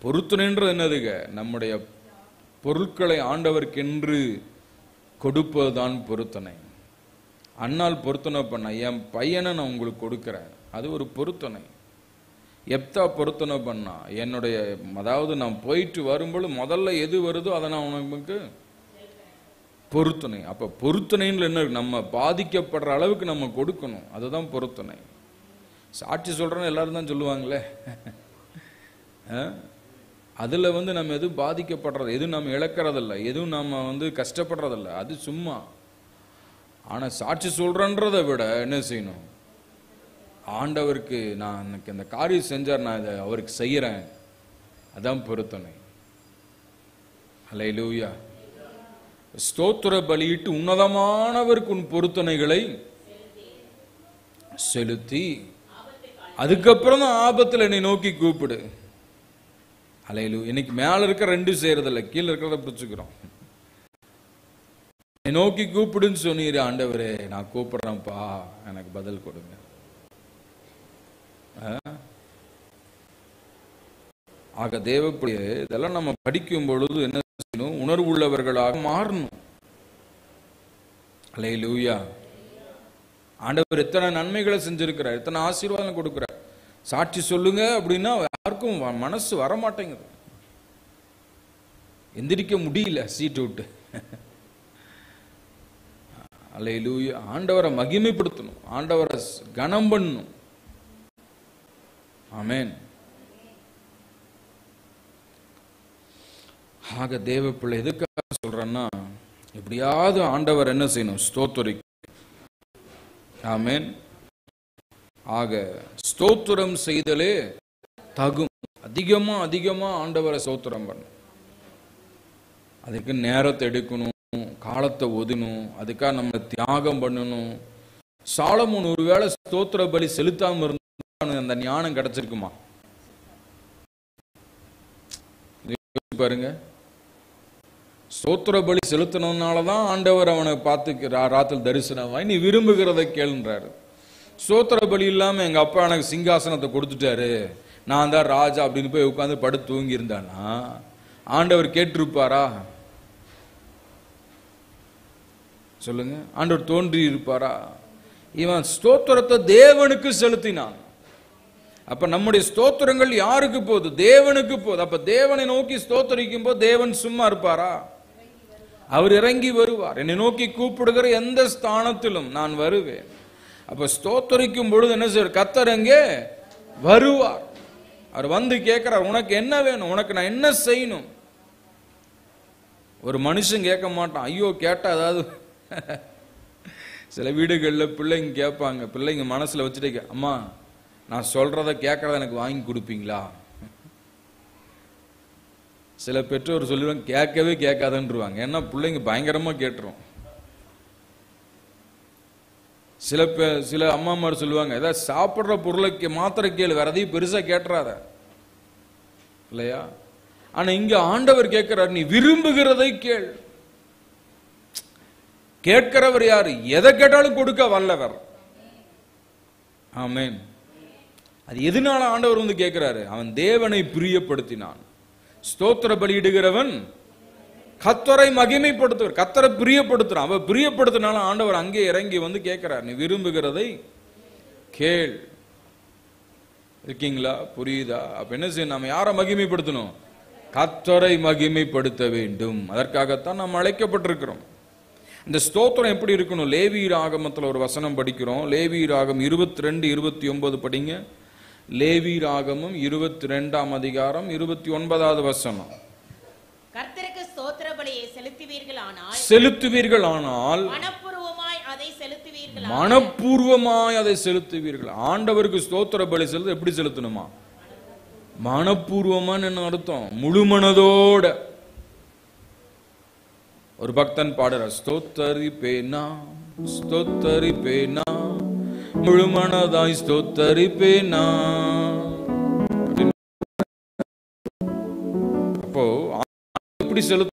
பொருத்தனைன்றது என்னதுங்க? நம்முடைய பொருட்களை ஆண்டவருக்கென்று கொடுப்பதுதான் பொருத்தனை. அன்னால் பொருத்தனை பண்ண, என் பையனை நான் உங்களுக்கு கொடுக்கிறேன், அது ஒரு பொருத்தனை. எப்தா பொருத்தனை பண்ணா, என்னுடைய அதாவது நான் போயிட்டு வரும்போது முதல்ல எது வருதோ அதை நான் உனக்கு பொருத்தனை. அப்ப பொருத்தனைன்னு என்ன? நம்ம பாதிக்கப்படுற அளவுக்கு நம்ம கொடுக்கணும், அதுதான் பொருத்தனை. சாட்சி சொல்றேன்னு எல்லாரும் தான் சொல்லுவாங்களே, அதுல நம்ம எதுவும் பாதிக்கப்படுறது, எதுவும் நம்ம இழக்கிறதில்ல, எதுவும் நம்ம கஷ்டப்படுறதில்ல, அது சும்மா. ஆனா சாட்சி சொல்றன்றதை விட என்ன செய்யணும்? ஆண்டவருக்கு நான் எனக்கு இந்த காரியம் செஞ்சார், நான் இதை அவருக்கு செய்யறேன், அதான் பொருத்தனை. அல்லேலூயா. ஸ்தோத்திர பலியிட்டு உன்னதமானவருக்கு உன் பொருத்தனைகளை செலுத்தி, அதுக்கப்புறம் தான் ஆபத்தில் என்னை நோக்கி கூப்பிடு. அல்லேலூயா. இன்னைக்கு மேல இருக்க ரெண்டும் செய்யறதில்ல, கீழே இருக்கிறத பிடிச்சுக்கிறோம். என்னை நோக்கி கூப்பிடுன்னு சொன்னீரு ஆண்டவரே, நான் கூப்பிடுறேன்ப்பா, எனக்கு பதில் கொடுங்க. ஆக தேவப்படிய இதெல்லாம் நம்ம படிக்கும் பொழுது என்ன செய்யணும்? உணர்வு உள்ளவர்களாக மாறணும். அல்லேலூயா. ஆண்டவர் எத்தனை நன்மைகளை செஞ்சிருக்கிறார், எத்தனை ஆசீர்வாதம் கொடுக்கிறார். சாட்சி சொல்லுங்க அப்படின்னா யாருக்கும் மனசு வரமாட்டேங்குது, எந்திரிக்க முடியல சீட்டு விட்டு. அல்லேலூயா. ஆண்டவரை மகிமைப்படுத்தணும், ஆண்டவரை கனம் பண்ணணும். ஆமென். ஆக தேவ பிள்ளை எதுக்காக சொல்றேன்னா, எப்படியாவது ஆண்டவர் என்ன செய்யணும்? ஸ்தோத்திரி. ஆமென். ஆக ஸ்தோத்திரம் செய்தலே தகும். அதிகமா அதிகமா ஆண்டவரை ஸ்தோத்திரம் பண்ணணும். அதுக்கு நேரத்தை எடுக்கணும், காலத்தை ஒதுணும், அதுக்காக நம்ம தியாகம் பண்ணணும். சாலமோன் ஒருவேளை ஸ்தோத்திர பலி செலுத்தாம இருந்தா அந்த ஞானம் கிடைச்சிருக்குமா? பாருங்க, ஸ்தோத்திர பலி செலுத்தினதுனாலதான் ஆண்டவர் அவனை பார்த்து ராத்தில் தரிசனமாய் நீ விரும்புகிறதை கேளுன்றாரு. ஸ்தோத்திர பலி இல்லாம எங்க அப்பா எனக்கு சிங்காசனத்தை கொடுத்துட்டாரு, நான் தான் ராஜா அப்படின்னு போய் உட்காந்து படுத்து தூங்கி இருந்தானா ஆண்டவர் கேட்டிருப்பாரா? சொல்லுங்க, ஆண்டவர் தோன்றி இருப்பாரா? இவன் ஸ்தோத்திரத்தை தேவனுக்கு செலுத்தினான். அப்ப நம்முடைய ஸ்தோத்திரங்கள் யாருக்கு போகுது? தேவனுக்கு போகுது. அப்ப தேவனை நோக்கி ஸ்தோத்திரிக்கும் போது தேவன் சும்மா இருப்பாரா? அவர் இறங்கி வருவார். என்னை நோக்கி கூப்பிடுகிற எந்த ஸ்தானத்திலும் நான் வருவேன். அப்ப ஸ்தோத்திரிக்கும் பொழுது என்ன செய்வார்? கர்த்தர் அங்கே வருவார். அவர் வந்து கேட்கிறார், உனக்கு என்ன வேணும், உனக்கு நான் என்ன செய்யணும்? ஒரு மனுஷன் கேட்க மாட்டான். ஐயோ கேட்டா அதாவது சில வீடுகளில் பிள்ளைங்க கேட்பாங்க, பிள்ளைங்க மனசுல வச்சுட்டு, அம்மா நான் சொல்றத கேட்கறத எனக்கு வாங்கி கொடுப்பீங்களா? சில பெற்றோர் சொல்லுவாங்க கேட்கவே கேட்காதன்றுவாங்க, ஏன்னா பிள்ளைங்க பயங்கரமா கேட்டுரும். சில அம்மாமார் சொல்லுவாங்க, ஏதாவது சாப்பிட்ற பொருளை மாத்திரை கேளு, வேற எதையும் பெருசா கேட்டுறாத இல்லையா? ஆனா இங்க ஆண்டவர் கேட்கிறார், நீ விரும்புகிறதை கேள். கேட்கிறவர் யாரு? எதை கேட்டாலும் கொடுக்க வல்லவர். ஆமென். அது எதனால ஆண்டவர் வந்து கேட்கிறாரு? அவன் தேவனை பிரியப்படுத்தினான். ஸ்தோத்திர பலியிடுகிறவன் கர்த்தரை மகிமைப்படுத்துவார், கர்த்தரை பிரியப்படுத்துறான். அவ பிரியப்படுத்தினால ஆண்டவர் அங்கே இறங்கி வந்து கேட்கிறார், நீ விரும்புகிறதை கேள். இருக்கீங்களா? புரியுதா? அப்ப என்ன செய்யணும்? நம்ம யாரை மகிமைப்படுத்தணும்? கர்த்தரை மகிமைப்படுத்த வேண்டும். அதற்காகத்தான் நாம் அழைக்கப்பட்டிருக்கிறோம். இந்த ஸ்தோத்திரம் எப்படி இருக்கணும்? லேவியர் ஆகமத்தில் ஒரு வசனம் படிக்கிறோம். லேவியர் ஆகம் 22:29 படிங்க. லேவியர் ஆகமம் 22ஆம் அதிகாரம் 29வது வசனம். கர்த்தருக்கு ஸ்தோத்திர பலியை செலுத்துவீர்களானால் மனப்பூர்வமாய் அதை செலுத்துவீர்கள். ஆண்டவருக்கு ஸ்தோத்திர பலி செலுத்த எப்படி செலுத்தணுமா? மனப்பூர்வமான என்ன அர்த்தம்? முழு மனதோட. ஒரு பக்தன் பாடுறார், ஸ்தோத்தரிப்பேனா ஸ்தோத்தரிப்பேனா முழு மனதாய் ஸ்தோத்தரிப்பேனா. அப்போ எப்படி செலுத்த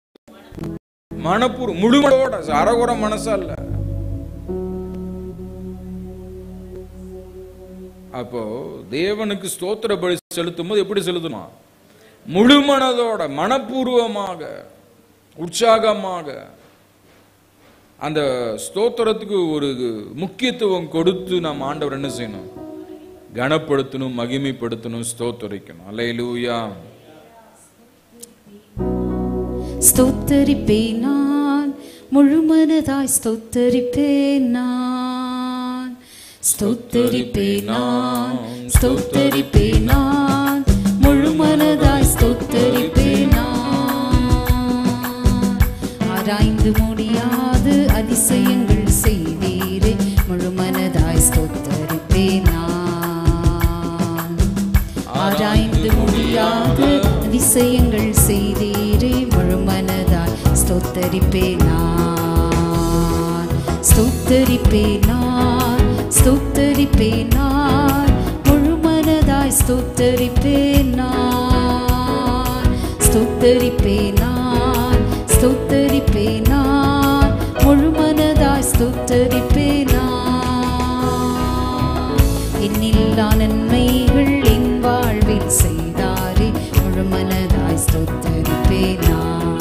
மனப்பூர்வம் முழுமனோட, அரகுற மனசா இல்ல. அப்போ தேவனுக்கு ஸ்தோத்திர பலி செலுத்தும் போது எப்படி செலுத்தணும்? முழு மனதோட, மனப்பூர்வமாக, உற்சாகமாக அந்த ஸ்தோத்திரத்துக்கு ஒரு முக்கியத்துவம் கொடுத்து நாம் ஆண்டவர் என்ன செய்யணும்? கனப்படுத்தணும், மகிமைப்படுத்தணும், ஸ்தோத்திரிக்கணும். அல்லேலூயா. ஸ்தோத்தரிப்பேன் நான், முழு மனதாய் ஸ்தோத்தரிப்பேன் நான், ஸ்தோத்தரிப்பேன் நான், ஸ்தோத்தரிப்பேன் நான், முழு மனதாய் ஸ்தோத்தரிப்பேன் நான். ஆராய்ந்து முடியாது அதிசயங்கள் செய்தீரே, முழு மனதாய் ஸ்தோத்தரிப்பேன் நான். ஆராய்ந்து முடியாது அதிசயங்கள் செய்தீரே, முழு மனதாய் ஸ்தோத்தரிப்பேன் நான். ஸ்தோத்தரிப்பேன் நான், ஸ்தோத்தரிப்பேன் நான், முழு மனதாய் ஸ்தோத்தரிப்பேன் நான். ஸ்தோத்தரிப்பேன் நான், ஸ்தோத்தரிப்பேன் நான், முழு மனதாய் ஸ்தோத்தரிப்பேன் நான். என்னில்லா நன்மைகள் என் வாழ்வில் செய்தாரே, முழு மனதாய் ஸ்தோத்தரிப்பேன் நான்.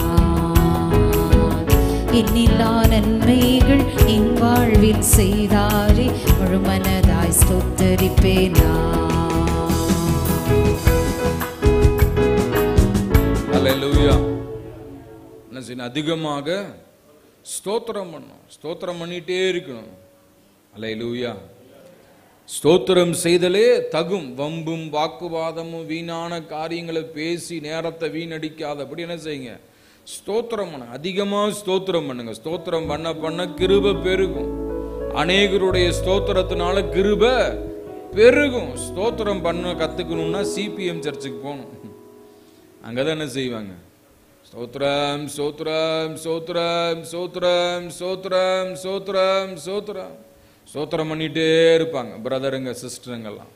என்னில்லா நன்மைகள் என் வாழ்வில் செய்தாரே, முழு மனதாய் ஸ்தோத்தரிப்பேன் நான். அல்லேலூயா. என்ன செய்யணும்? அதிகமாக ஸ்தோத்திரம் பண்ணணும், ஸ்தோத்திரம் பண்ணிட்டே இருக்கணும். அல்லேலூயா. ஸ்தோத்திரம் செய்தலே தகும். வம்பும் வாக்குவாதமும் வீணான காரியங்களை பேசி நேரத்தை வீணடிக்காதபடி என்ன செய்யுங்க? ஸ்தோத்திரம் பண்ண, அதிகமா ஸ்தோத்திரம் பண்ணுங்க. ஸ்தோத்திரம் பண்ண பண்ண கிருபை பெருகும். அநேகருடைய ஸ்தோத்திரத்தினால கிருபை பெருகும். ஸ்தோத்திரம் பண்ண கத்துக்கணும்னா சிபிஎம் சர்ச்சுக்கு போகணும். அங்கதான் என்ன செய்வாங்க? ஸ்தோத்திரம் ஸ்தோத்திரம் ஸ்தோத்திரம் ஸ்தோத்திரம் ஸ்தோத்திரம் ஸ்தோத்திரம் ஸ்தோத்திரம் ஸ்தோத்திரம் பண்ணிட்டே இருப்பாங்க பிரதருங்க, சிஸ்டருங்கெல்லாம்.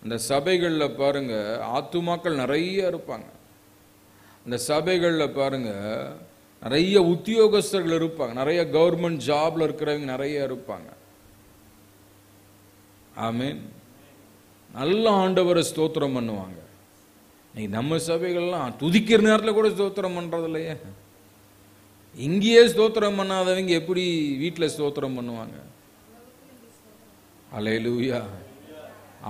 அந்த சபைகளில் பாருங்க, ஆத்துமாக்கள் நிறைய இருப்பாங்க. அந்த சபைகளில் பாருங்க, நிறைய உத்தியோகஸ்தர்கள் இருப்பாங்க, நிறைய கவர்மெண்ட் ஜாப்ல இருக்கிறவங்க நிறைய இருப்பாங்க. ஆமீன். நல்ல ஆண்டவரை ஸ்தோத்திரம் பண்ணுவாங்க. நம்ம சபைகள்லாம் துதிக்கிற நேரத்தில் கூட ஸ்தோத்திரம் பண்றது இல்லையே. இங்கேயே ஸ்தோத்திரம் பண்ணாதவங்க எப்படி வீட்டில் ஸ்தோத்திரம் பண்ணுவாங்க? அல்லேலூயா.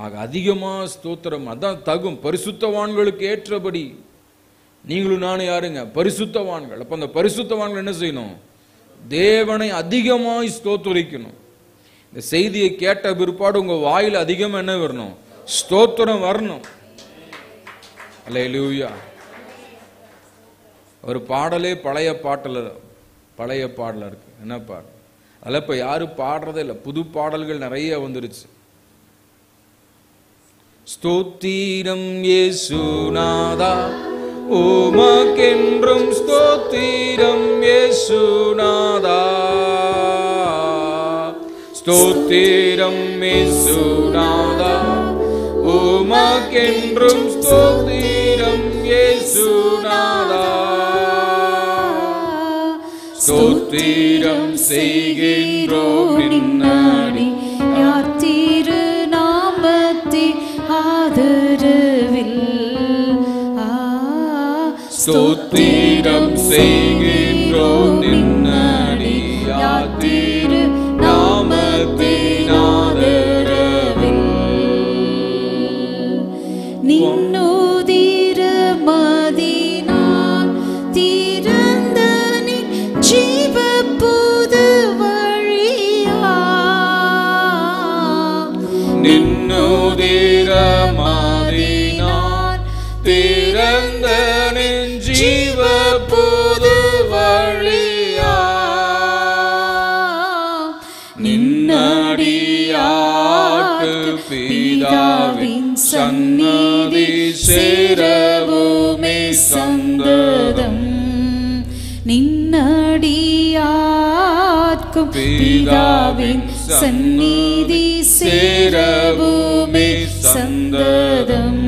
ஆக அதிகமா ஸ்தோத்திரம் அதான் தகும். பரிசுத்தவான்களுக்கு ஏற்றபடி நீங்களும் நானும் யாருங்க? பரிசுத்தவான்கள். அப்ப அந்த பரிசுத்தவான்கள் என்ன செய்யணும்? தேவனை அதிகமாய் ஸ்தோத்திரிக்கணும். இந்த செய்தியை கேட்ட பிற்பாடு உங்க வாயில அதிகமா என்ன வரணும்? ஸ்தோத்திரம் வரணும். அல்லேலூயா. ஒரு பாடலே பழைய பாடல இருக்கு. என்ன பாடல்? அதில் இப்போ யாரும் பாடுறதே இல்லை, புது பாடல்கள் நிறைய வந்துருச்சு. ஸ்தோத்திரம் இயேசுநாதா உமக்கென்றும் ஸ்தோத்திரம் இயேசுநாதா, ஸ்தோத்திரம் இயேசுநாதா உமக்கென்றும் ஸ்தோத்திரம் இயேசுநாதா, ஸ்தோத்திரம் செய்கின்றோம் நின்னடி யார் திரு நாமத்தை ஆதரவில். ஸ்தோத்திரம் செய்கின்றோம் நின்னடி யார் திரு நாமத்தின் ஆதரவில். நின்னுதிர மதினான் திறந்த நீ ஜீவ புது வழியா. நின்னுதிர மதினான் திறந்த நின் ஜீவ புது வழியா. நின்னடியாக்கு பிதாவின் சன்னதி சேரவுமே சந்ததம். நின்னடியார்க்கும் பிதாவின் சந்நிதி சேரவுமே சந்ததம்.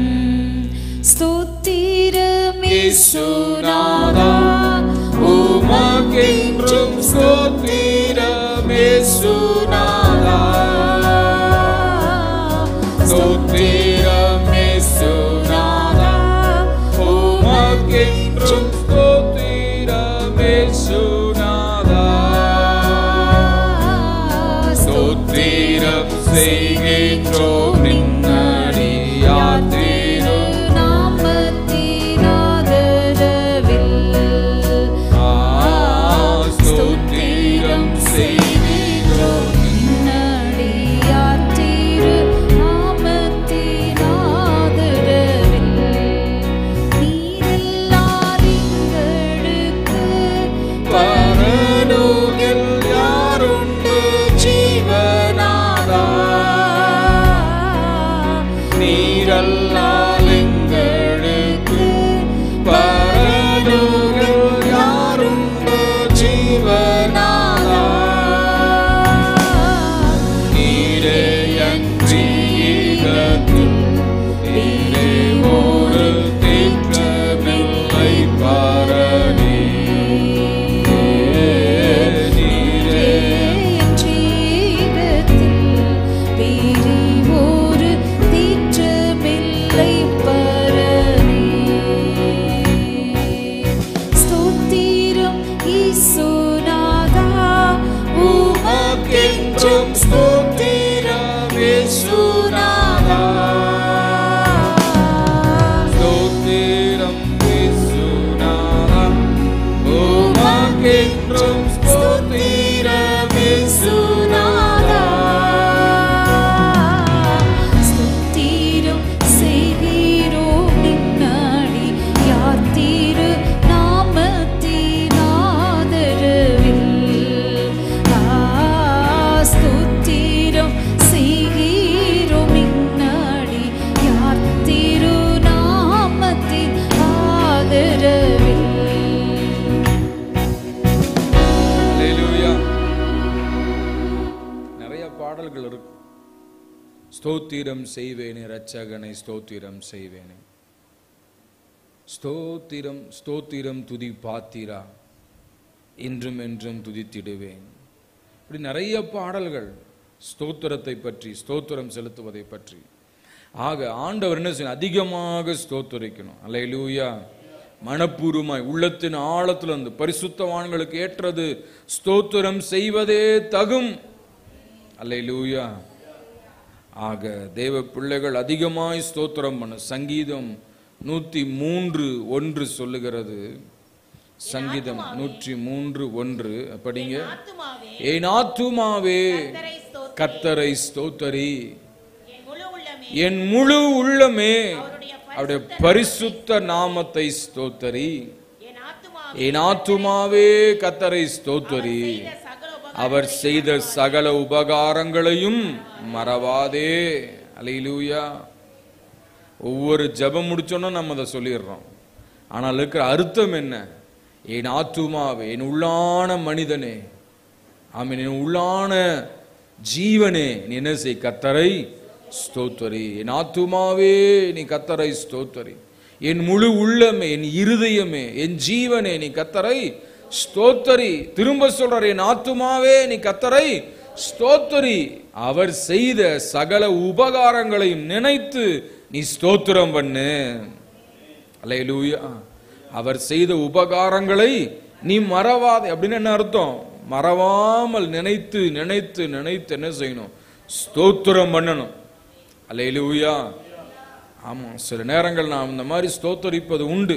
ஸ்தோத்திரமே சுநாதா உமக்கென்றும் ஸ்தோத்திரமே சுநாதா. ஸ்தோத்திரமே சுநாதா உமக்கென்றும் ஸ்தோத்திரமே சுநாதா. ஸ்தோத்திரம் செய்கின்றோம் நின்னடியார் திரு ஸ்தோத்திரம் செய்கின்றோம் நின்னடியார் திரு நாமத்தினாதரவில். நீரில்லார் எங்களுக்கு பரலோகில் யாருண்டு ஜீவநாதா. நீரல்லால் எங்களுக்கு பரலோகில் யாருண்டு ஜீவநாதா. நீரே அன்றி ஈகத்தில் நீரே ஒரு தேற்றமில்லை பரனே. நீரே என் ஜீவத்தில் வேறே ஒரு தீற்றமில்லை பரனே. ஸ்தோத்திரம் இயேசுநாதா உமக்கென்றும் ஸ்தோத்திரமே சுநாதா. ஸ்தோத்திரம் இயேசுநாதா உமக்கென்றும் ஸ்தோத்திரமே சுநாதா. ஸ்தோத்திரம் செய்கிறோம் நின்னடியார் திரு நாமத்தினாதரவில். ஸ்தோத்திரம் செய்கிறோம் நின்னடியார் திரு நாமத்தின் ஆதரவில். அல்லேலூயா. நிறைய பாடல்கள் இருக்கு. ஸ்தோத்திரம் செய்வேனே இரட்சகனை ஸ்தோத்திரம் செய்வேனே. ஸ்தோத்திரம் ஸ்தோத்திரம் துதி பாத்திரா என்றும் என்றும் துதித்திடுவேன். இப்படி நிறைய பாடல்கள் ஸ்தோத்திரத்தை பற்றி, ஸ்தோத்திரம் செலுத்துவதை பற்றி. ஆக ஆண்டவர் என்ன செய்யணும்? அதிகமாக ஸ்தோத்திரிக்கணும். அல்லேலூயா. மனப்பூர்வமாய் உள்ளத்தின் ஆழத்தில் இருந்து பரிசுத்தவான்களுக்கு ஏற்றது ஸ்தோத்திரம் செய்வதே தகும். அல்லேலூயா. ஆக தேவ பிள்ளைகள் அதிகமாய் ஸ்தோத்திரம் பண்ண. சங்கீதம் 103:1 சொல்லுகிறது. சங்கீதம் 103:1 படிங்க. என் ஆத்துமாவே கர்த்தரை ஸ்தோத்தரி, என் முழு உள்ளமே அவருடைய பரிசுத்த நாமத்தை ஸ்தோத்தரி. என் ஆத்துமாவே கர்த்தரை ஸ்தோத்தரி, அவர் செய்த சகல உபகாரங்களையும் மறவாதே. அல்லேலூயா. ஒவ்வொரு ஜெபம் முடிச்சோன்னா நம்ம அதை சொல்லிடுறோம். ஆனால் இருக்கிற அர்த்தம் என்ன? என் ஆத்துமாவே, என் உள்ளான மனிதனே, ஆமென், என் உள்ளான ஜீவனே, நீ என்ன செய்? கர்த்தரை ஸ்தோத்தரி. என் ஆத்துமாவே நீ கர்த்தரை ஸ்தோத்தரி. என் முழு உள்ளமே, என் இருதயமே, என் ஜீவனே, நீ கர்த்தரை ஸ்தோத்தரி. திரும்ப சொல்றார், என் ஆத்துமாவே நீ கர்த்தரை ஸ்தோத்தரி, அவர் செய்த சகல உபகாரங்களையும் நினைத்து நீ ஸ்தோத்திரம் பண்ணு. அல்லேலூயா. அவர் செய்த உபகாரங்களை நீ மறவாதே. அப்படின்னு என்ன அர்த்தம்? மறவாமல் நினைத்து நினைத்து நினைத்து என்ன செய்யணும்? ஸ்தோத்திரம் பண்ணணும். அல்லேலூயா. ஆமா, சில நேரங்கள் நாம் இந்த மாதிரி ஸ்தோத்தரிப்பது உண்டு.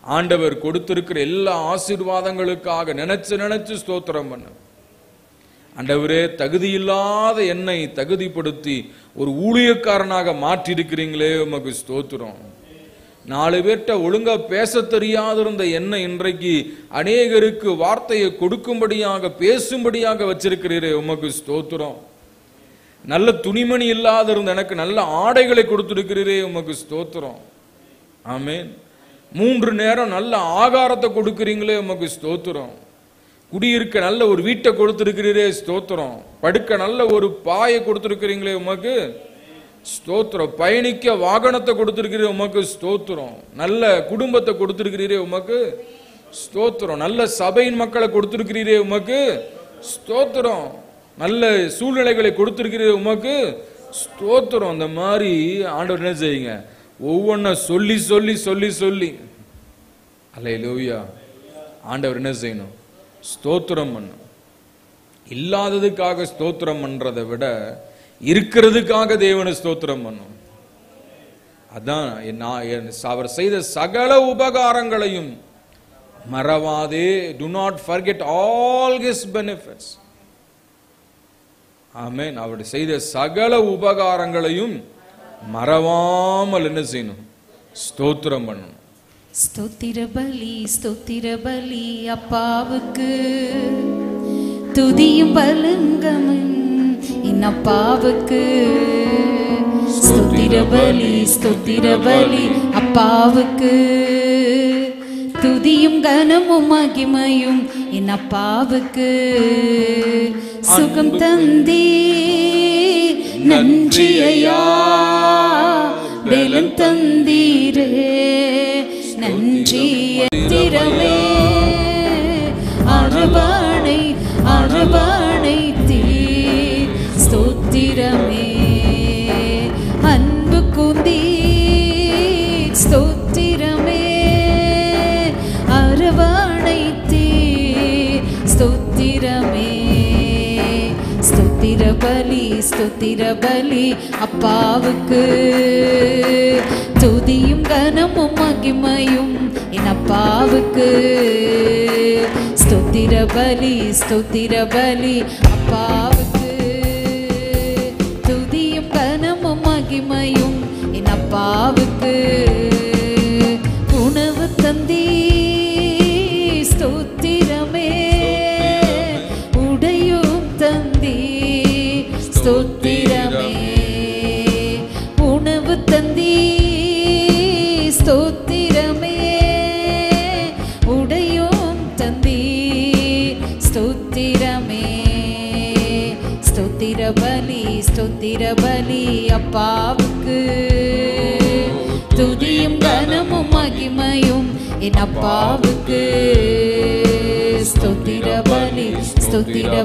ஆண்டவர் கொடுத்திருக்கிற எல்லா ஆசீர்வாதங்களுக்காக நினைச்சு நினைச்சு ஸ்தோத்திரம் பண்ண. ஆண்டவரே, தகுதியில்லாத என்னை தகுதிப்படுத்தி ஒரு ஊழியக்காரனாக மாற்றிருக்கிறீங்களே, உமக்கு ஸ்தோத்திரம். 4 பேர்ட்ட ஒழுங்கா பேச தெரியாதிருந்த என்னை இன்றைக்கு அநேகருக்கு வார்த்தையை கொடுக்கும்படியாக பேசும்படியாக வச்சிருக்கிறீரே, உமக்கு ஸ்தோத்திரம். நல்ல துணிமணி இல்லாதிருந்த எனக்கு நல்ல ஆடைகளை கொடுத்திருக்கிறீரே, உமக்கு ஸ்தோத்திரம். ஆமென். 3 நேரம் நல்ல ஆகாரத்தை கொடுக்குறீங்களே உமக்கு ஸ்தோத்திரம். குடியிருக்க நல்ல ஒரு வீட்டை கொடுத்திருக்கிறீரே ஸ்தோத்திரம். படுக்க நல்ல ஒரு பாயை கொடுத்திருக்கிறீங்களே உமக்கு ஸ்தோத்திரம். பயணிக்க வாகனத்தை கொடுத்திருக்கிறீரே உமக்கு ஸ்தோத்திரம். நல்ல குடும்பத்தை கொடுத்திருக்கிறீரே உமக்கு ஸ்தோத்திரம். நல்ல சபையின் மக்களை கொடுத்திருக்கிறீரே உமக்கு ஸ்தோத்திரம். நல்ல சூழ்நிலைகளை கொடுத்திருக்கிறீரே உமக்கு ஸ்தோத்திரம். அந்த மாதிரி ஆண்டவர் என்ன செய்யுங்க, ஒவ்வொன்றை சொல்லி சொல்லி சொல்லி சொல்லி அல்லேலூயா ஆண்டவர் என்ன செய்யணும், ஸ்தோத்திரம் பண்ணும். இல்லாததுக்காக ஸ்தோத்திரம் பண்றதை விட இருக்கிறதுக்காக தேவனை ஸ்தோத்திரம் பண்ணும். அதான் அவர் செய்த சகல உபகாரங்களையும் மறவாதே. do not forget all his benefits. ஆமென். அவர் செய்த சகல உபகாரங்களையும் மறவாமல் என்ன செய்யணும், ஸ்தோத்திரம் பண்ணணும். ஸ்தோத்திர பலி அப்பாவுக்கு, துதியும் பலங்கமும் என் அப்பாவுக்கு. ஸ்தோத்திர பலி அப்பாவுக்கு, துதியும் கனமும் மகிமையும் என் அப்பாவுக்கு. சுகம் தந்தீ நன்றி ஐயா, பலன் தந்தீரே நன்றி. திறமே அரவணை தீ ஸ்தோத்திரமே. அன்பு குந்தி ஸ்தோத்திரமே, அரவணை தீ ஸ்தோத்திரமே. ஸ்தோத்திர பலி அப்பாவுக்கு, துதியும் கனமும் மகிமையும் என் அப்பாவுக்கு. ஸ்தோத்திர பலி அப்பாவுக்கு, துதியும் கனமும் மகிமையும் என் அப்பாவுக்கு. உணவு தந்தீ ஸ்தோத்திரமே, உடையும் தந்தீ ஸ்தோத்திரமே. உணவு தந்தீ ஸ்தோத்திரமே, உடையும் தந்தீ ஸ்தோத்திரமே. ஸ்தோத்திர பலி அப்பாவுக்கு, துதியும் கனமும் மகிமையும் என் அப்பாவுக்கு. ஸ்தோத்திர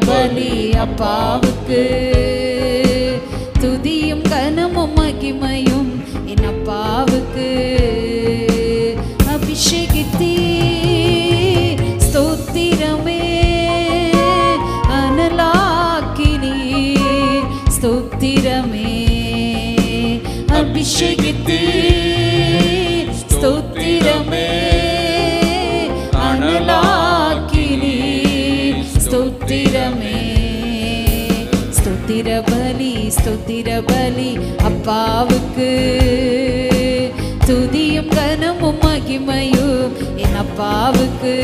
பலி அப்பாவுக்கு, துதியும் கனமும் மகிமையும் என் அப்பாவுக்கு. அபிஷேகித்தீ ஸ்தோத்திரமே, அனலாக்கினீ ஸ்தோத்திரமே. அபிஷேகித்தீ ஸ்தோத்திரமே, அனலாக்கினீ ஸ்தோத்திரமே. ஸ்தோத்திர பலி அப்பாவுக்கு, துதியும் கனமும் மகிமையும் என் அப்பாவுக்கு.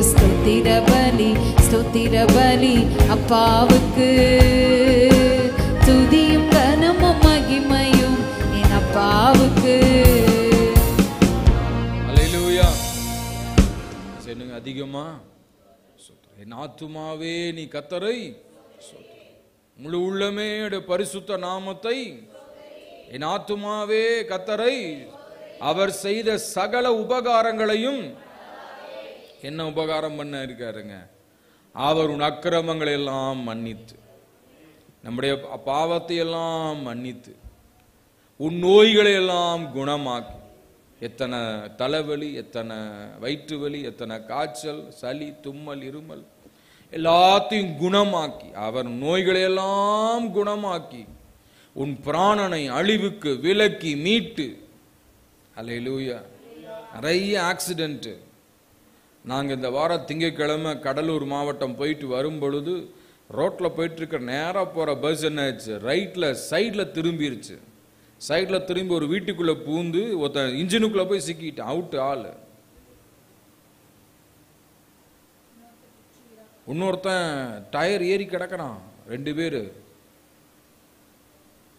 ஸ்தோத்திர பலி அப்பாவுக்கு, துதியும் கனமும் மகிமையும் என் அப்பாவுக்கு. அல்லேலூயா. சொல்லுங்க அதிகமா, என் ஆத்துமாவே நீ கர்த்தரை, முழு உள்ளமே பரிசுத்த நாமத்தை, என் ஆத்துமாவே கர்த்தரை, அவர் செய்த சகல உபகாரங்களையும். என்ன உபகாரம் பண்ண இருக்காருங்க, அவர் உன் அக்கிரமங்களை எல்லாம் மன்னித்து, நம்முடைய பாவத்தை எல்லாம் மன்னித்து, உன் நோய்களை எல்லாம் குணமாக்கி. எத்தனை தலைவலி, எத்தனை வயிற்று வலி, எத்தனை காய்ச்சல், சளி, தும்மல், இருமல் எல்லாத்தையும் குணமாக்கி, அவர் நோய்களை எல்லாம் குணமாக்கி, உன் பிராணனை அழிவுக்கு விலக்கி மீட்டு. அல்லேலூயா. நிறைய ஆக்சிடென்ட். நாங்கள் இந்த வாரம் திங்கட்கிழமை கடலூர் மாவட்டம் போயிட்டு வரும் பொழுது ரோட்டில் போயிட்டு இருக்க நேராக போகிற பஸ் என்ன ஆச்சு, ரைட்டில் சைடில் திரும்பிருச்சு. சைடில் திரும்பி ஒரு வீட்டுக்குள்ளே பூந்து ஒருத்தன் இன்ஜினுக்குள்ளே போய் சிக்கிட்டான். அவுட்டு ஆள். இன்னொருத்தன் டயர் ஏறி கிடக்கிறான். 2 பேர்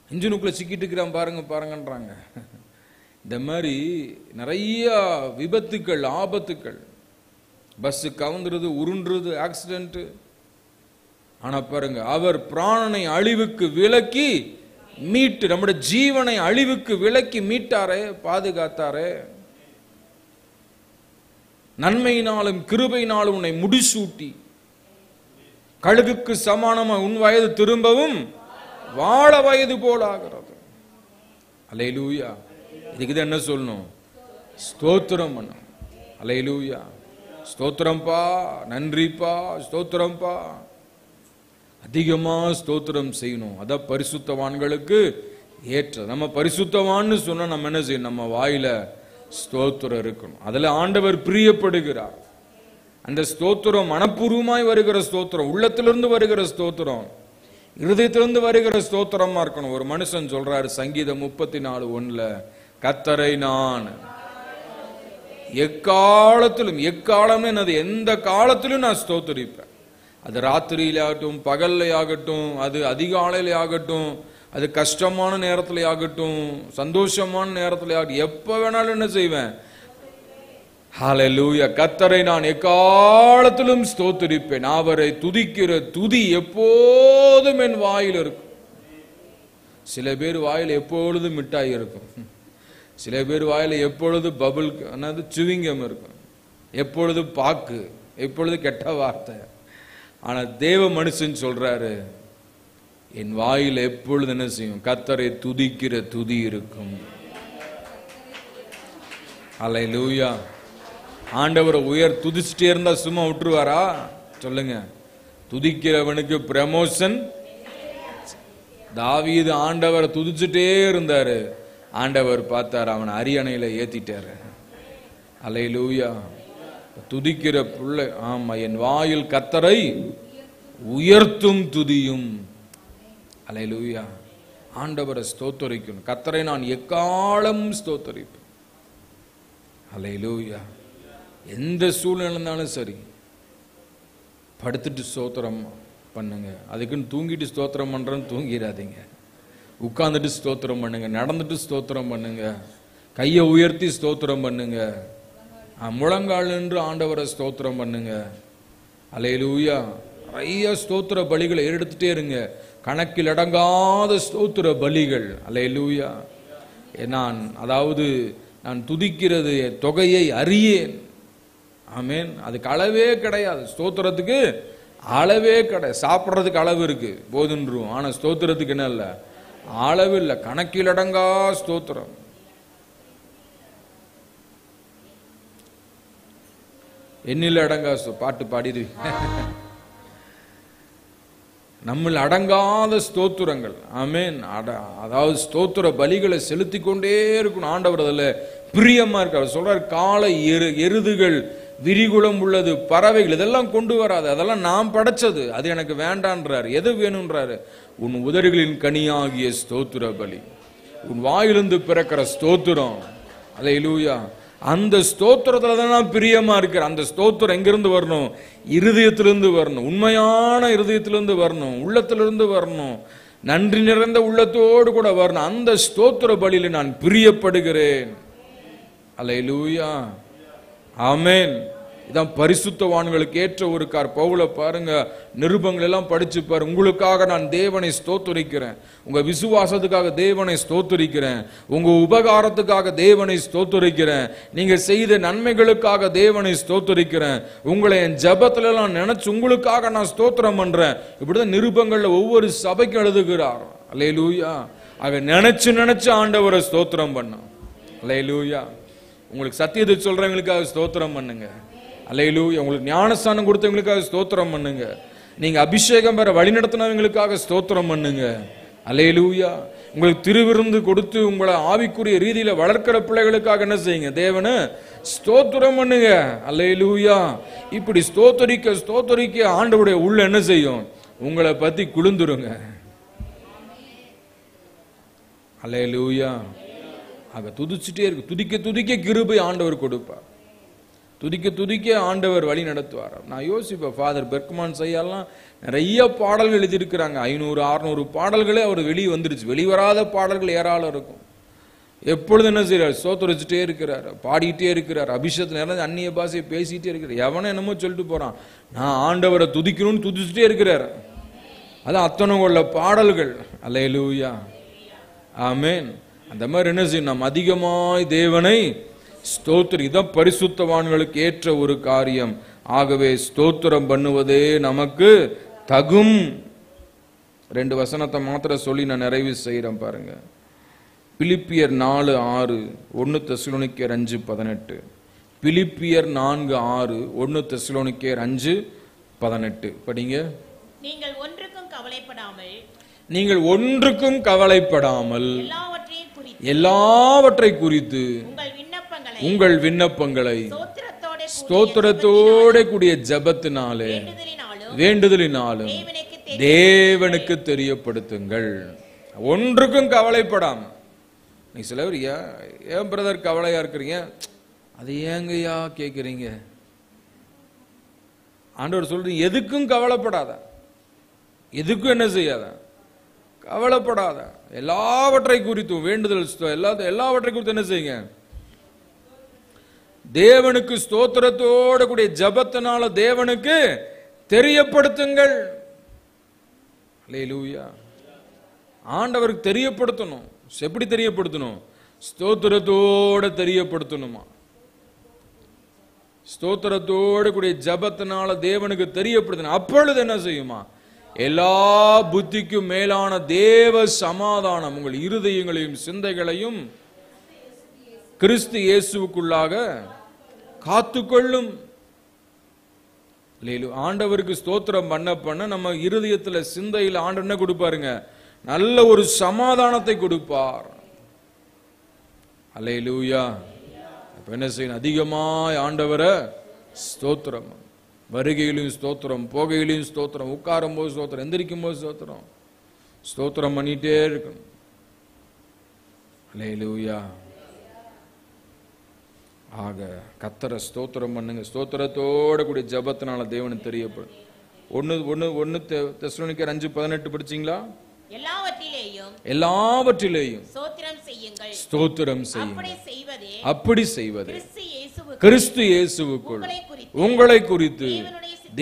இன்ஜினுக்குள்ளே சிக்கிட்டு இருக்கிறான். பாருங்கன்றாங்க. இந்த மாதிரி நிறைய விபத்துக்கள், ஆபத்துக்கள், பஸ் கவுந்துருது, உருண்டுறது, ஆக்சிடென்ட். ஆனா பாருங்க, அவர் பிராணனை அழிவுக்கு விலக்கி மீட்டு, நம்முடைய ஜீவனை அழிவுக்கு விலக்கி மீட்டாரே, பாதுகாத்தாரே. நன்மையினாலும் கிருபையினாலும் உன்னை முடிசூட்டி, கழுகுக்கு சமானமா உன் வயது திரும்பவும் வாழ வயது போல ஆகிறது. அல்லேலூயா. இதுக்கு என்ன சொல்லணும்? ஸ்தோத்திரம் பண்ணணும். அல்லேலூயா. ஸ்தோத்திரம்பா, நன்றிப்பா, ஸ்தோத்திரம்பா. அதிகமா ஸ்தோத்திரம் செய்யணும். அதான் பரிசுத்தவான்களுக்கு ஏற்ற. நம்ம பரிசுத்தவான்னு சொன்னா நம்ம என்ன செய்யணும்? நம்ம வாயில ஸ்தோத்திரம் இருக்கணும். அதுல ஆண்டவர் பிரியப்படுகிறார். அந்த ஸ்தோத்திரம் மனப்பூர்வமாய் வருகிற ஸ்தோத்திரம், உள்ளத்திலிருந்து வருகிற ஸ்தோத்திரம், இருதயத்திலிருந்து வருகிற ஸ்தோத்திரமா இருக்கணும். ஒரு மனுஷன் சொல்றாரு சங்கீதம் 34:1, கர்த்தரை நான் எக்காலத்திலும், எக்காலம் என்னது, எந்த காலத்திலும் நான் ஸ்தோத்திரிப்பேன். அது ராத்திரியில ஆகட்டும், பகல்ல ஆகட்டும், அது அதிகாலையில ஆகட்டும், அது கஷ்டமான நேரத்துல ஆகட்டும், சந்தோஷமான நேரத்துல ஆகட்டும், எப்ப வேணாலும் என்ன செய்வேன்? ஹல்லேலூயா. கர்த்தரை நான் எக்காலத்திலும் ஸ்தோத்திரிப்பேன். அவரை துதிக்கிற துதி எப்போதும் என் வாயில் இருக்கும். சில பேர் வாயில் எப்பொழுதும் மிட்டாய் இருக்கும், சில பேர் வாயில எப்பொழுது பபுள், அதாவது சுவிங்கம் இருக்கும், எப்பொழுது பாக்கு, எப்பொழுது கெட்ட வார்த்தை. ஆனா தேவ மனுஷன் சொல்றாரு, என் வாயில் எப்பொழுது என்ன செய்யும்? கர்த்தரை துதிக்கிற துதி இருக்கும். அல்லேலூயா. ஆண்டவரை உயர் துதிச்சுட்டே இருந்தா சும்மா விட்டுருவாரா? சொல்லுங்க. துதிக்கிறவனுக்கு ப்ரமோஷன். தாவீது ஆண்டவரை துதிச்சுட்டே இருந்தாரு, ஆண்டவர் பார்த்தார், அவன் அரியணையில ஏத்திட்டாரு. அல்லேலூயா. துதிக்கிற பிள்ளை, ஆமா, என் வாயில் கர்த்தரை உயர்த்தும் துதியும். அல்லேலூயா. ஆண்டவரை ஸ்தோத்தரிக்கணும். கர்த்தரை நான் எக்காலம் ஸ்தோத்தரிப்பேன். அல்லேலூயா. எந்த சூழ்நிலை இருந்தாலும் சரி, படுத்துட்டு ஸ்தோத்திரம் பண்ணுங்க. அதுக்குன்னு தூங்கிட்டு ஸ்தோத்திரம் பண்றேன்னு தூங்கிடாதீங்க. உட்கார்ந்துட்டு ஸ்தோத்திரம் பண்ணுங்க, நடந்துட்டு ஸ்தோத்திரம் பண்ணுங்க, கையை உயர்த்தி ஸ்தோத்திரம் பண்ணுங்க, முழங்கால் நின்று ஆண்டவரை ஸ்தோத்திரம் பண்ணுங்க. அல்லேலூயா. நிறைய ஸ்தோத்திர பலிகளை எடுத்துட்டே இருங்க, கணக்கில் அடங்காத ஸ்தோத்திர பலிகள். அல்லேலூயா. அதாவது நான் துதிக்கிறது தொகையை அறியேன். ஆமென். அதுக்கு அளவே கிடையாது. ஸ்தோத்திரத்துக்கு அளவே கிடையாது. சாப்பிட்றதுக்கு அளவு இருக்கு, போதுன்றும். ஆனா ஸ்தோத்திரத்துக்கு என்ன இல்லை? அளவு இல்லை. கணக்கில் அடங்கா ஸ்தோத்திரம். எண்ணில் அடங்கா பாட்டு பாடிடு. நம்ம அடங்காத ஸ்தோத்திரங்கள். ஆமென். அதாவது ஸ்தோத்திர பலிகளை செலுத்தி கொண்டே இருக்கணும். ஆண்டவர் அதில் பிரியமா இருக்கார். சொல்றார், காளை, எருதுகள், விரிகுளம் உள்ளது, பறவைகள், இதெல்லாம் கொண்டு வராது, அதெல்லாம் நான் படைச்சது, அது எனக்கு வேண்டான்றார். எது வேணும்ன்றாரு? உன் உதடுகளின் கனியாகிய ஸ்தோத்திர பலி, உன் வாயிலிருந்து பிறக்கிற ஸ்தோத்திரம். அல்லேலூயா. அந்த ஸ்தோத்திரத்துல தான் நான் பிரியமா இருக்கிறேன். அந்த ஸ்தோத்திரம் எங்கிருந்து வரணும்? இருதயத்திலிருந்து வரணும், உண்மையான இருதயத்திலிருந்து வரணும், உள்ளத்திலிருந்து வரணும், நன்றி நிறைந்த உள்ளத்தோடு கூட வரணும். அந்த ஸ்தோத்திர பலியில நான் பிரியப்படுகிறேன். அல்லேலூயா. ஆமென். இதான் பரிசுத்தவான்களுக்கு ஏற்ற ஒரு பவுல பாருங்க, நிருபங்கள் எல்லாம் படிச்சு பாரு. உங்களுக்காக நான் தேவனை ஸ்தோத்தரிக்கிறேன், உங்க விசுவாசத்துக்காக தேவனை ஸ்தோத்தரிக்கிறேன், உங்க உபகாரத்துக்காக தேவனை ஸ்தோத்தரிக்கிறேன், நீங்க செய்த நன்மைகளுக்காக தேவனை ஸ்தோத்தரிக்கிறேன், உங்களை என் ஜபத்துல எல்லாம் நினைச்சு உங்களுக்காக நான் ஸ்தோத்திரம் பண்றேன். இப்படிதான் நிருபங்கள்ல ஒவ்வொரு சபைக்கும் எழுதுகிறார். அல்லேலூயா. ஆக நினைச்சு ஆண்டவரை ஸ்தோத்திரம் பண்ண. அல்லேலூயா. உங்களுக்கு சத்தியத்தை சொல்றவங்களுக்காக ஸ்தோத்திரம் பண்ணுங்க. அல்லேலூயா. உங்களுக்கு ஞானஸ்தானம் கொடுத்தவங்களுக்காக ஸ்தோத்திரம் பண்ணுங்க. நீங்க அபிஷேகம் பெற வழி நடத்தினவங்களுக்காக ஸ்தோத்திரம் பண்ணுங்க. அல்லேலூயா. உங்களுக்கு திருவிருந்து கொடுத்து உங்களை ஆவிக்குரிய ரீதியில வளர்க்கிற பிள்ளைகளுக்காக என்ன செய்யுங்க? தேவனை ஸ்தோத்திரம் பண்ணுங்க. அல்லேலூயா. இப்படி ஸ்தோத்தரிக்க ஆண்டவருடைய உள்ள என்ன செய்யும்? உங்களை பத்தி குளிந்துருங்க. அல்லேலூயா. ஆக துதிச்சுட்டே இருக்கு. துதிக்க கிருபை ஆண்டவர் கொடுப்பார். துதிக்க ஆண்டவர் வழி நடத்துவார். நான் யோசிப்பேன், ஃபாதர் பெர்க்மான் செய்யலாம் நிறைய பாடல்கள் எழுதியிருக்கிறாங்க. 500-600 பாடல்களே அவர் வெளியே வந்துருச்சு. வெளிவராத பாடல்கள் ஏராளம் இருக்கும். எப்பொழுது என்ன செய்யறாரு? ஸ்தோத்திரிச்சுட்டே இருக்கிறார், பாடிட்டே இருக்கிறார், அபிஷேகத்துல நிறைய அந்நிய பாஷையை பேசிட்டே இருக்கிறார். எவனோ என்னமோ சொல்லிட்டு போறான், நான் ஆண்டவரை துதிக்கணும்னு துதிச்சுட்டே இருக்கிறார். அதான் அத்தனை உள்ள பாடல்கள். அல்லேலூயா, ஆமென். அந்த மாதிரி என்ன செய்யும்? நாம் அதிகமாய் தேவனை ஸ்தோத்திரம். இதான் பரிசுத்தவான்களுக்கு ஏற்ற ஒரு காரியம். ஆகவே ஸ்தோத்திரம் பண்ணுவதே நமக்கு தகும். 2 வசனத்தை மாத்திரம் சொல்லி நான் நிறைவு செய்யறேன் பாருங்க. பிலிப்பியர் 4:6, 1 தெசலோனிக்கேயர் 5:18. பிலிப்பியர் 4:6, 1 தெசலோனிக்கேயர் 5:18 படிங்க. நீங்கள் ஒன்றுக்கும் கவலைப்படாமல் எல்லாவற்றை குறித்து உங்கள் விண்ணப்பங்களை ஸ்தோத்திரத்தோட கூடிய ஜெபத்தினாலே வேண்டுதலினாலும் தேவனுக்கு தெரியப்படுத்துங்கள். ஒன்றுக்கும் கவலைப்படாம. நீ சிலவர் ஏன் பிரதர் கவலையா இருக்கிறீங்க? அது ஏங்கய்யா கேட்குறீங்க? ஆண்டவர் சொல்றீங்க, எதுக்கும் கவலைப்படாத, எதுக்கும் என்ன செய்யாத, கவலைப்படாத. எல்லாவற்றை குறித்தும் வேண்டுதல் எல்லாவற்றை குறித்து என்ன செய்யுங்க? தேவனுக்கு ஸ்தோத்திரத்தோட கூடிய ஜபத்தினால தேவனுக்கு தெரியப்படுத்துங்கள். அல்லேலூயா. ஆண்டவருக்கு தெரியப்படுத்தணும். எப்படி தெரியப்படுத்தணும்? ஸ்தோத்திரத்தோட தெரியப்படுத்தணுமா? ஸ்தோத்திரத்தோட கூடிய ஜபத்தினால தேவனுக்கு தெரியப்படுத்தணும். அப்பொழுது என்ன செய்யுமா? எல்லா புத்திக்கும் மேலான தேவ சமாதானம் உங்கள் இருதயங்களையும் சிந்தைகளையும் கிறிஸ்து இயேசுவுக்குள்ளாக காத்துக்கொள்ளும். ஆண்டவருக்கு ஸ்தோத்திரம் பண்ண நம்ம இருதயத்துல சிந்தையில் ஆண்டவர் என்ன கொடுப்பாருங்க? நல்ல ஒரு சமாதானத்தை கொடுப்பார். அல்லேலூயா. அப்ப என்ன செய்யணும்? அதிகமாய் ஆண்டவரை ஸ்தோத்திரம். வருகையிலும் ஸ்தோத்திரம், போகையிலும் ஸ்தோத்திரம், உட்காரும் போது ஸ்தோத்திரம், எந்திரிக்கும் போது ஸ்தோத்திரம், ஸ்தோத்திரம் பண்ணிட்டே இருக்கணும். அல்லேலூயா. ஆக கர்த்தரை ஸ்தோத்திரம் பண்ணுங்க. ஸ்தோத்திரத்தோட கூடிய ஜபத்தினால தேவனுக்கு தெரியப்படும். 1 தெசலோனிக்கேயர் 5:18 படிச்சீங்களா? எல்லாவற்றிலேயும் ஸ்தோத்திரம் செய்யுங்கள். அப்படி செய்வதே கிறிஸ்து இயேசுவுக்குள் உங்களை குறித்து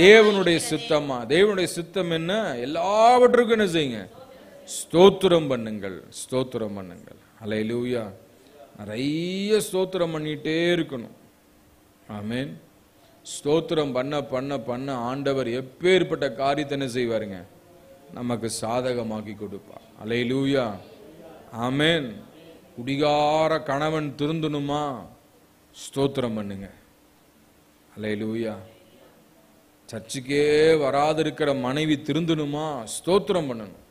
தேவனுடைய சித்தமா. தேவனுடைய சித்தம் என்ன? எல்லாவற்றுக்கும் என்ன செய்யுங்க? ஸ்தோத்திரம் பண்ணுங்கள், ஸ்தோத்திரம் பண்ணுங்கள். அல்லேலூயா. நிறைய ஸ்தோத்திரம் பண்ணிட்டே இருக்கணும். ஆமென். ஸ்தோத்திரம் பண்ண ஆண்டவர் எப்பேற்பட்ட காரியத்தை என்ன செய்வாருங்க? நமக்கு சாதகமாக்கி கொடுப்பார். அல்லேலூயா, ஆமென். குடிகார கணவன் திருந்தணுமா? ஸ்தோத்திரம் பண்ணுங்க. அல்லேலூயா. சர்ச்சுக்கே வராதிருக்கிற மனைவி திருந்தணுமா? ஸ்தோத்திரம் பண்ணணும்.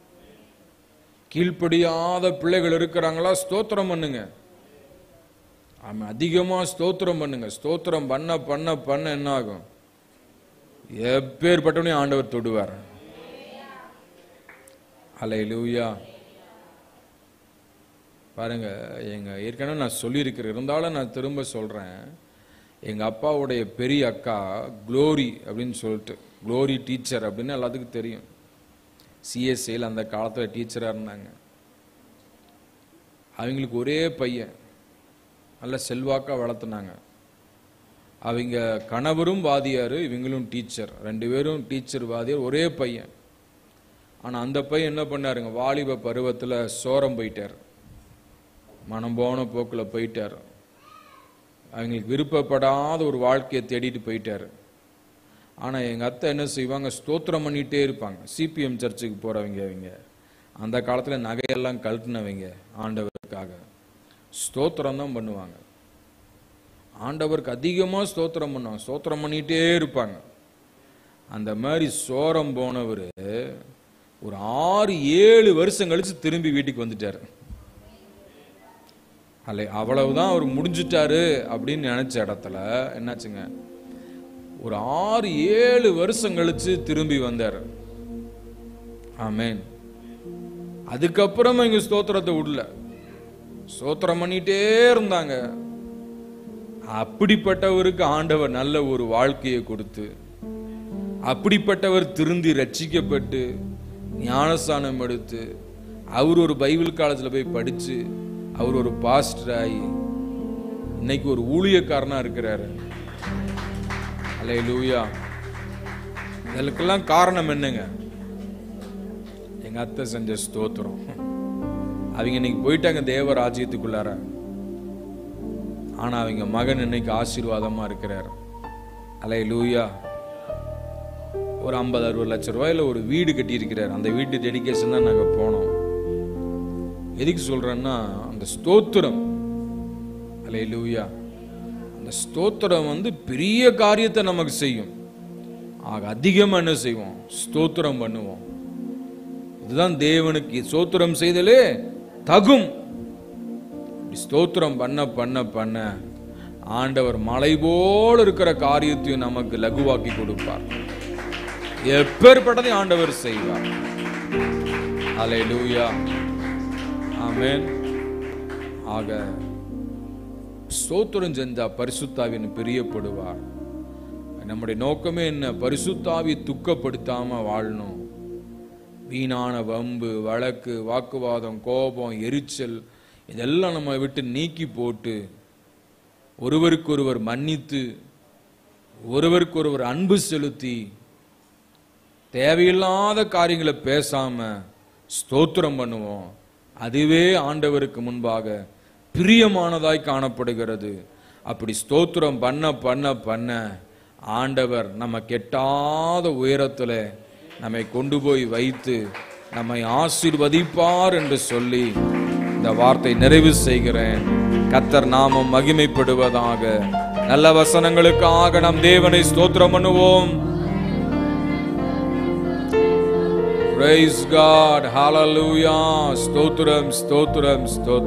கீழ்ப்படியாத பிள்ளைகள் இருக்கிறாங்களா? ஸ்தோத்திரம் பண்ணுங்க. ஆமாம், அதிகமா ஸ்தோத்திரம் பண்ணுங்க. ஸ்தோத்திரம் பண்ண என்ன ஆகும்? எப்பேற்பட்டவனையும் ஆண்டவர் தொடுவார். அல்லேலூயா. பாருங்க, ஏற்கனவே நான் சொல்லியிருக்கிறேன், இருந்தாலும் நான் திரும்ப சொல்றேன். எங்க அப்பாவுடைய பெரிய அக்கா குளோரி அப்படின்னு சொல்லிட்டு, குளோரி டீச்சர் அப்படின்னு எல்லாத்துக்கும் தெரியும். சிஎஸ்ஐயில் அந்த காலத்தில் டீச்சராக இருந்தாங்க. அவங்களுக்கு ஒரே பையன், நல்ல செல்வாக்காக வளர்த்துனாங்க. அவங்க கணவரும் வாதியார், இவங்களும் டீச்சர், 2 பேரும் டீச்சர் வாதியார், ஒரே பையன். ஆனால் அந்த பையன் என்ன பண்ணாருங்க? வாலிப பருவத்தில் சோரம் போயிட்டார், மனம் போன போக்கில் போயிட்டார். அவங்களுக்கு விருப்பப்படாத ஒரு வாழ்க்கையை தேடிட்டு போயிட்டார். ஆனால் எங்கள் அத்தை என்ன செய்வாங்க? ஸ்தோத்திரம் பண்ணிகிட்டே இருப்பாங்க. சிபிஎம் சர்ச்சுக்கு போகிறவங்க அவங்க. அந்த காலத்தில் நகையெல்லாம் கழட்டினவங்க. ஆண்டவருக்காக ஸ்தோத்திரம் தான் பண்ணுவாங்க. ஆண்டவருக்கு அதிகமாக ஸ்தோத்திரம் பண்ணுவாங்க. ஸ்தோத்திரம் பண்ணிகிட்டே இருப்பாங்க. அந்த மாதிரி சோரம் போனவர் ஒரு 6-7 வருஷம் கழிச்சு திரும்பி வீட்டுக்கு வந்துட்டார். அவ்வளவுதான், அவர் முடிஞ்சிட்டாரு அப்படின்னு நினைச்ச இடத்துல என்னாச்சுங்க? ஒரு 6-7 வருஷம் கழிச்சு திரும்பி வந்தார். ஆமென். அதுக்கப்புறம் இங்க ஸ்தோத்திரத்தை விடல, ஸ்தோத்திரம் பண்ணிட்டே இருந்தாங்க. அப்படிப்பட்டவருக்கு ஆண்டவர் நல்ல ஒரு வாழ்க்கையை கொடுத்து, அப்படிப்பட்டவர் திருந்தி ரட்சிக்கப்பட்டு ஞானஸ்தானம் எடுத்து, அவர் ஒரு பைபிள் காலேஜில் போய் படிச்சு, அவர் ஒரு பாஸ்டர் ஆகி இன்னைக்கு ஒரு ஊழியக்காரனா இருக்கிறாரு. அல்லேலூயா. இதற்கெல்லாம் காரணம் என்னங்க? எங்க அத்தை செஞ்ச ஸ்தோத்திரம். அவங்க இன்னைக்கு போயிட்டாங்க தேவ ராஜ்யத்துக்குள்ளார. ஆனா அவங்க மகன் இன்னைக்கு ஆசீர்வாதமா இருக்கிறார். அல்லேலூயா. ஒரு 50-60 லட்சம் ரூபாயில ஒரு வீடு கட்டி இருக்கிறார். அந்த வீட்டு டெடிகேஷன் தான் நாங்க போனோம். எதுக்கு சொல்றேன்னா, அந்த ஸ்தோத்திரம். அல்லேலூயா. அந்த ஸ்தோத்திரம் பெரிய காரியத்தை நமக்கு செய்யும். ஆக அதிகமா என்ன செய்வோம்? ஸ்தோத்திரம் பண்ணுவோம். இதுதான் தேவனுக்கு ஸ்தோத்திரம் செய்தலே தகும். ஸ்தோத்திரம் பண்ண பண்ண பண்ண ஆண்டவர் மலை போல இருக்கிற காரியத்தையும் நமக்கு லகுவாக்கி கொடுப்பார். எப்பேற்பட்டதை ஆண்டவர் செய்வார். அல்லேலூயா. ஆமென். ஆக ஸ்தோத்திரம் செஞ்சா பரிசுத்தாவின் பிரியப்படுவார். நம்முடைய நோக்கமே என்ன? பரிசுத்தாவி துக்கப்படுத்தாம வாழணும். வீணான வம்பு, வழக்கு, வாக்குவாதம், கோபம், எரிச்சல் இதெல்லாம் நம்ம விட்டு நீக்கி போட்டு ஒருவருக்கொருவர் மன்னித்து ஒருவருக்கொருவர் அன்பு செலுத்தி தேவையில்லாத காரியங்களை பேசாம ஸ்தோத்திரம் பண்ணுவோம். அதுவே ஆண்டவருக்கு முன்பாக பிரியமானதாய் காணப்படுகிறது. அப்படி ஸ்தோத்திரம் பண்ண பண்ண பண்ண ஆண்டவர் நம்ம கெட்டாத உயரத்துல நம்மை கொண்டு போய் வைத்து நம்மை ஆசீர்வதிப்பார் என்று சொல்லி இந்த வார்த்தை நிறைவு செய்கிறேன். கர்த்தர் நாமம் மகிமைப்படுவதாக. நல்ல வசனங்களுக்காக நாம் தேவனை ஸ்தோத்திரம் பண்ணுவோம். Praise God. Hallelujah. ஸ்தோத்திரம் ஸ்தோத்திரம் ஸ்தோத்திரம்.